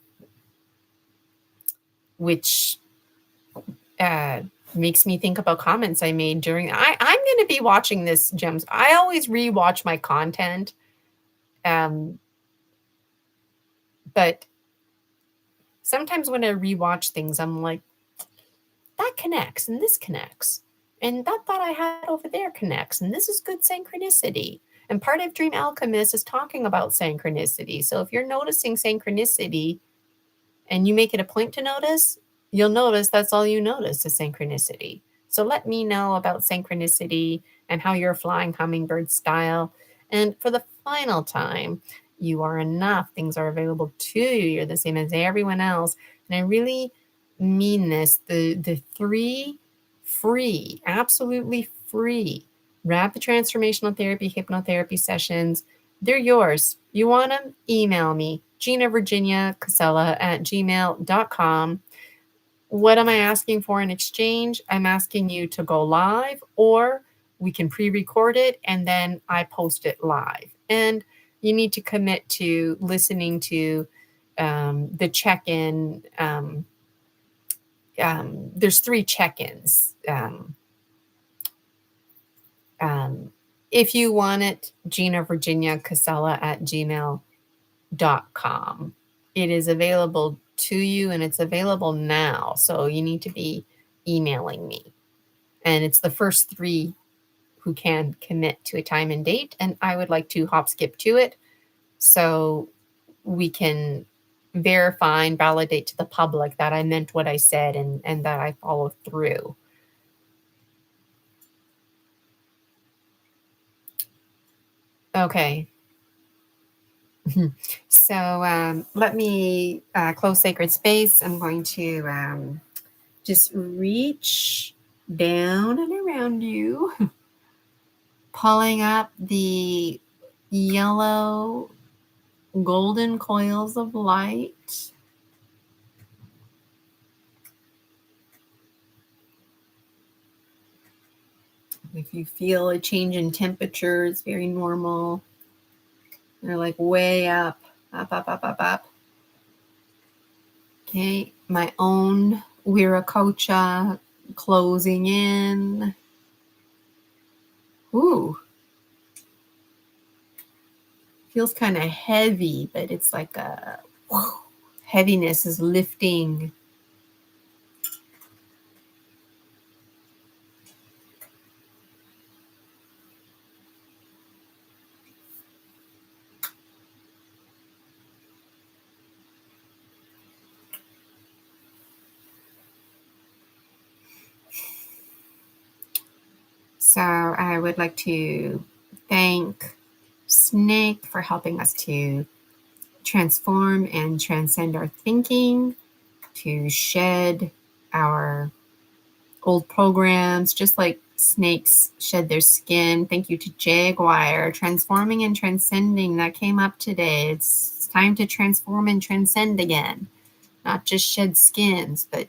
Speaker 1: which makes me think about comments I made during. I'm going to be watching this, Gems. I always rewatch my content, but sometimes when I rewatch things, I'm like, that connects and this connects, and that thought I had over there connects, and this is good synchronicity. And part of Dream Alchemist is talking about synchronicity. So if you're noticing synchronicity and you make it a point to notice, you'll notice that's all you notice is synchronicity. So let me know about synchronicity and how you're flying hummingbird style. And for the final time, you are enough. Things are available to you. You're the same as everyone else. And I really mean this. The 3 free, absolutely free rapid transformational therapy, hypnotherapy sessions, they're yours. You want them? Email me, Gina Virginia Casella at gmail.com. What am I asking for in exchange? I'm asking you to go live, or we can pre-record it and then I post it live. And you need to commit to listening to the check-in. There's 3 check-ins. If you want it, Gina Virginia Casella at gmail.com. It is available to you, and it's available now. So you need to be emailing me. And it's the first 3 who can commit to a time and date. And I would like to hop skip to it so we can verify and validate to the public that I meant what I said and that I followed through. Okay. So let me close sacred space. I'm going to just reach down and around you, pulling up the yellow golden coils of light. If you feel a change in temperature, it's very normal. They're like way up, up, up, up, up, up. Okay. my own Viracocha closing in. Ooh, feels kind of heavy, but it's like a whew, heaviness is lifting. So I would like to thank Snake for helping us to transform and transcend our thinking, to shed our old programs, just like snakes shed their skin. Thank you to Jaguar, transforming and transcending. That came up today. It's time to transform and transcend again, not just shed skins, but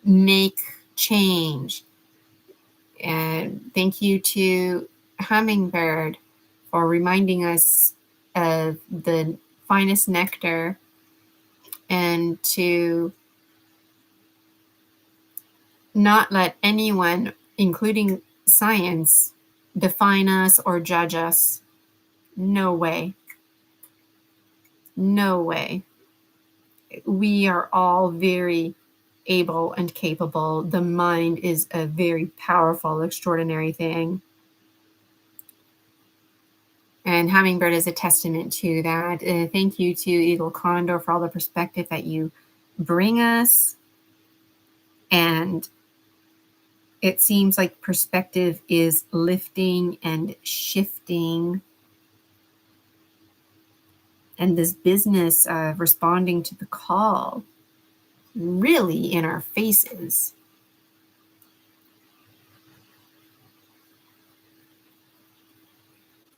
Speaker 1: make change. And thank you to Hummingbird for reminding us of the finest nectar, and to not let anyone, including science, define us or judge us. No way. No way. We are all very able and capable. The mind is a very powerful, extraordinary thing. And Hummingbird is a testament to that. Thank you to Eagle Condor for all the perspective that you bring us. And it seems like perspective is lifting and shifting. And this business of responding to the call really in our faces.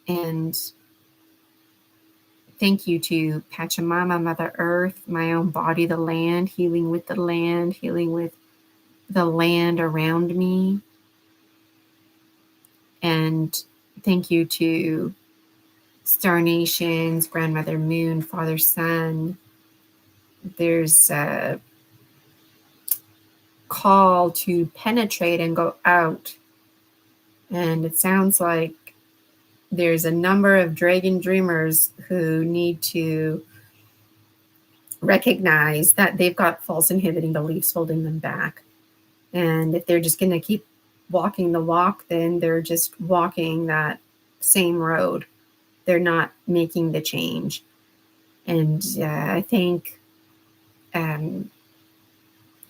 Speaker 1: And thank you to Pachamama, Mother Earth, my own body, the land, healing with the land, healing with the land around me. And thank you to Star Nations, Grandmother Moon, Father Sun. There's a call to penetrate and go out. And it sounds like there's a number of dragon dreamers who need to recognize that they've got false inhibiting beliefs holding them back. And if they're just going to keep walking the walk, then they're just walking that same road. They're not making the change. And I think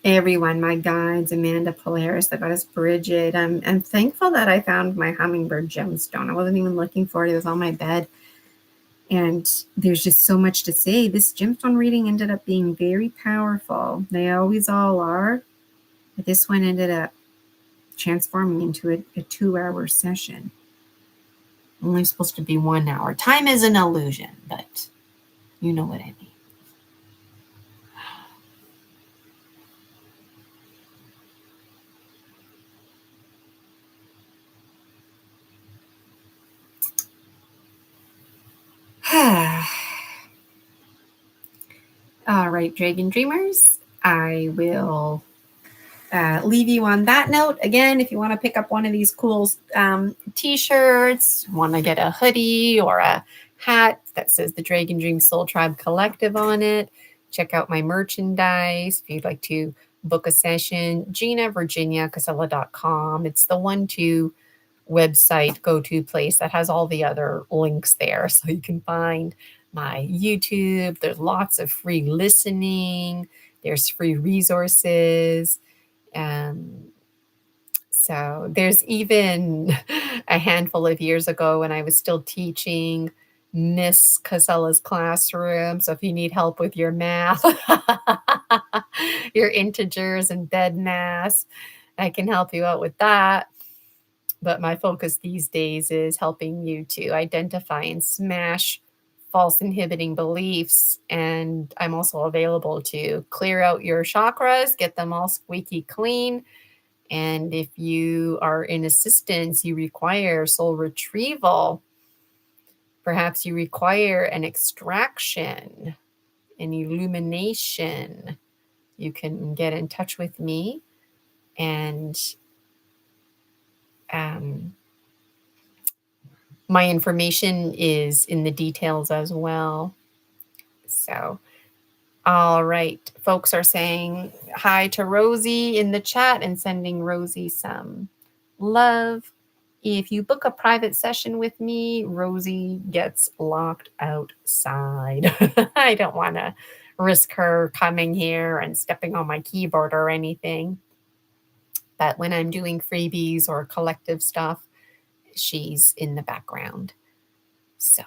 Speaker 1: everyone, my guides, Amanda Polaris, the goddess Bridget, I'm thankful that I found my hummingbird gemstone. I wasn't even looking for it. It was on my bed. And there's just so much to say. This gemstone reading ended up being very powerful. They always all are. But this one ended up transforming into a 2-hour session. Only supposed to be 1 hour. Time is an illusion, but you know what I mean. All right, Dragon Dreamers, I will leave you on that note. Again, if you want to pick up one of these cool t-shirts, want to get a hoodie or a hat that says the Dragon Dream Soul Tribe Collective on it, check out my merchandise. If you'd like to book a session, Gina Virginia Casella.com. It's the 1-2 website go-to place that has all the other links there, so you can find my YouTube. There's lots of free listening. There's free resources. So there's even a handful of years ago when I was still teaching Miss Casella's classroom. So if you need help with your math, your integers and bed math, I can help you out with that. But my focus these days is helping you to identify and smash false inhibiting beliefs. And I'm also available to clear out your chakras, get them all squeaky clean. And if you are in assistance, you require soul retrieval. Perhaps you require an extraction, an illumination. you can get in touch with me. And my information is in the details as well. So, all right. Folks are saying hi to Rosie in the chat and sending Rosie some love. If you book a private session with me, Rosie gets locked outside. I don't want to risk her coming here and stepping on my keyboard or anything. But when I'm doing freebies or collective stuff, she's in the background. So,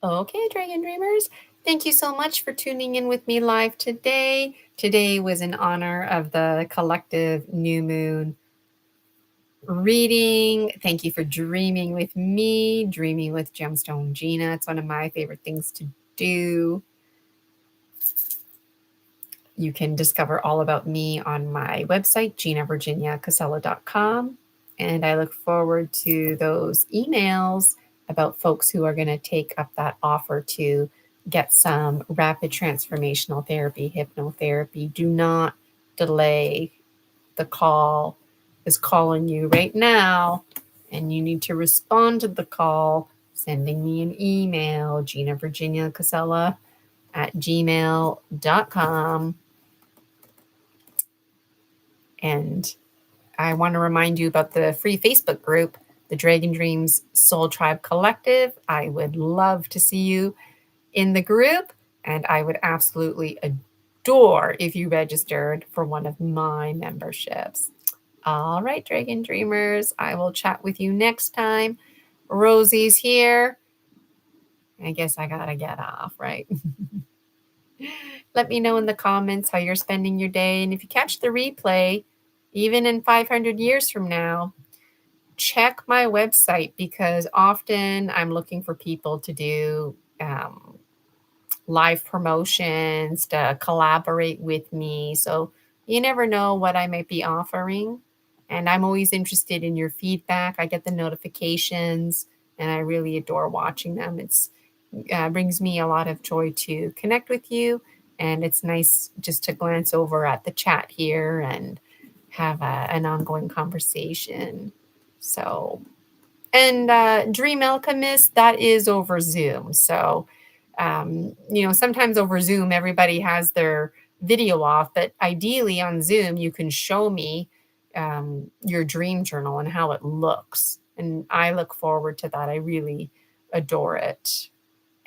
Speaker 1: okay, Dragon Dreamers, thank you so much for tuning in with me live today. Today was in honor of the collective new moon reading. Thank you for dreaming with me, dreaming with Gemstone Gina. It's one of my favorite things to do. You can discover all about me on my website, ginavirginiacasella.com. And I look forward to those emails about folks who are going to take up that offer to get some rapid transformational therapy, hypnotherapy. Do not delay. The call is calling you right now, and you need to respond to the call, sending me an email, ginavirginiacasella@gmail.com. And I want to remind you about the free Facebook group, the Dragon Dreams Soul Tribe Collective. I would love to see you in the group, and I would absolutely adore if you registered for one of my memberships. All right, Dragon Dreamers, I will chat with you next time. Rosie's here. I guess I gotta get off, right? Let me know in the comments how you're spending your day. And if you catch the replay, even in 500 years from now, check my website, because often I'm looking for people to do live promotions, to collaborate with me. So you never know what I might be offering. And I'm always interested in your feedback. I get the notifications and I really adore watching them. It's brings me a lot of joy to connect with you. And it's nice just to glance over at the chat here and have an ongoing conversation. So, and Dream Alchemist, that is over Zoom. So, sometimes over Zoom, everybody has their video off, but ideally on Zoom, you can show me your dream journal and how it looks. And I look forward to that. I really adore it.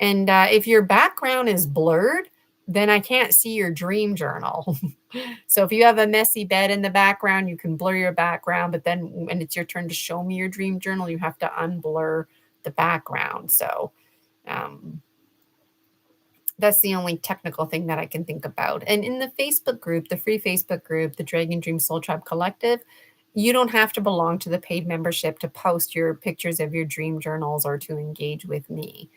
Speaker 1: And if your background is blurred, then I can't see your dream journal. So if you have a messy bed in the background, you can blur your background, but then when it's your turn to show me your dream journal, you have to unblur the background. So that's the only technical thing that I can think about. And in the Facebook group, the free Facebook group, the Dragon Dream Soul Tribe Collective, you don't have to belong to the paid membership to post your pictures of your dream journals or to engage with me.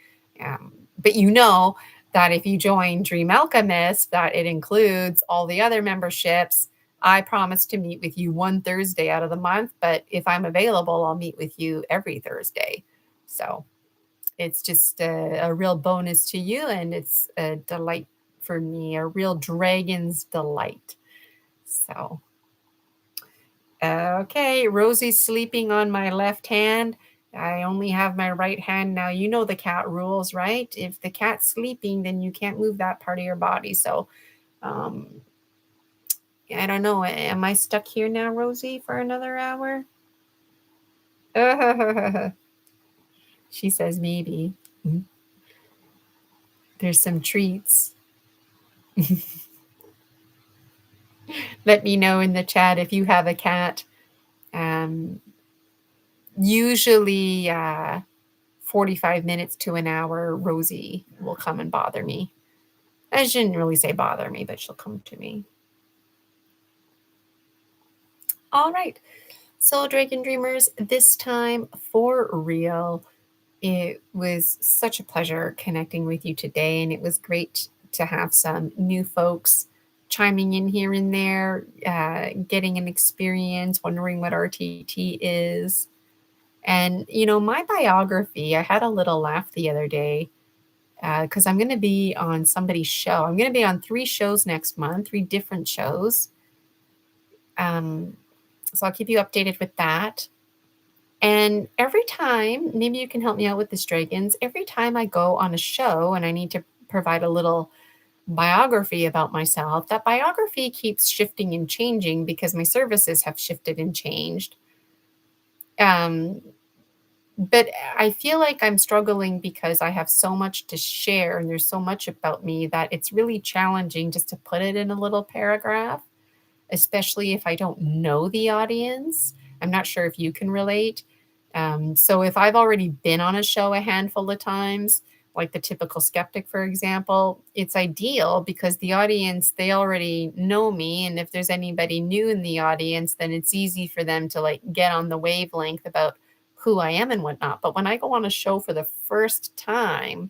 Speaker 1: But you know that if you join Dream Alchemist, that it includes all the other memberships. I promise to meet with you one Thursday out of the month, but if I'm available, I'll meet with you every Thursday. So it's just a real bonus to you, and it's a delight for me, a real dragon's delight. So, okay, Rosie's sleeping on my left hand. I only have my right hand now. You know the cat rules, right? If the cat's sleeping, then you can't move that part of your body. So, I don't know. Am I stuck here now, Rosie, for another hour? She says maybe. There's some treats. Let me know in the chat if you have a cat. Usually 45 minutes to an hour, Rosie will come and bother me. I shouldn't really say bother me, but she'll come to me. All right. So, Dragon Dreamers, this time for real, it was such a pleasure connecting with you today. And it was great to have some new folks chiming in here and there, getting an experience, wondering what RTT is. And, my biography, I had a little laugh the other day. because I'm going to be on somebody's show. I'm going to be on 3 shows next month, 3 different shows. So I'll keep you updated with that. And every time, maybe you can help me out with this, dragons. Every time I go on a show and I need to provide a little biography about myself, that biography keeps shifting and changing because my services have shifted and changed. But I feel like I'm struggling because I have so much to share and there's so much about me that it's really challenging just to put it in a little paragraph, especially if I don't know the audience. I'm not sure if you can relate. So if I've already been on a show a handful of times, like the typical skeptic, for example, it's ideal because the audience, they already know me. And if there's anybody new in the audience, then it's easy for them to like get on the wavelength about who I am and whatnot. But when I go on a show for the first time,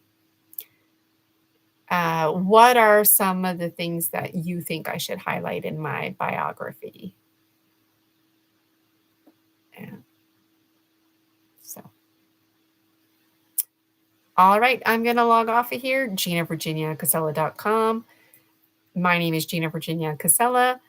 Speaker 1: what are some of the things that you think I should highlight in my biography? Yeah. So, all right, I'm going to log off of here. GinaVirginiaCasella.com. My name is Gina Virginia Casella,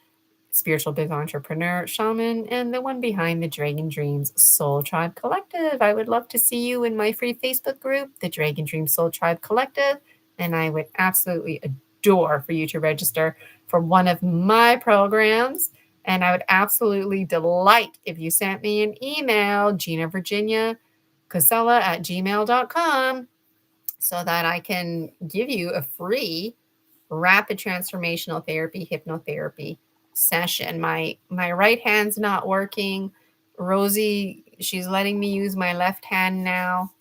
Speaker 1: spiritual biz entrepreneur, shaman, and the one behind the Dragon Dreams Soul Tribe Collective. I would love to see you in my free Facebook group, the Dragon Dreams Soul Tribe Collective, and I would absolutely adore for you to register for one of my programs. And I would absolutely delight if you sent me an email, GinaVirginiaCasella@gmail.com, so that I can give you a free rapid transformational therapy, hypnotherapy session. My right hand's not working. Rosie, she's letting me use my left hand now.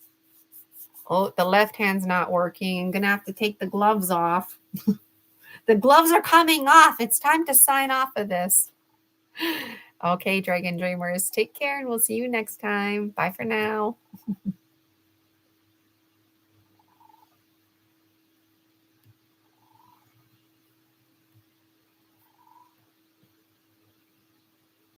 Speaker 1: Oh, the left hand's not working. I'm gonna have to take the gloves off. The gloves are coming off. It's time to sign off of this. Okay, Dragon Dreamers, take care and we'll see you next time. Bye for now.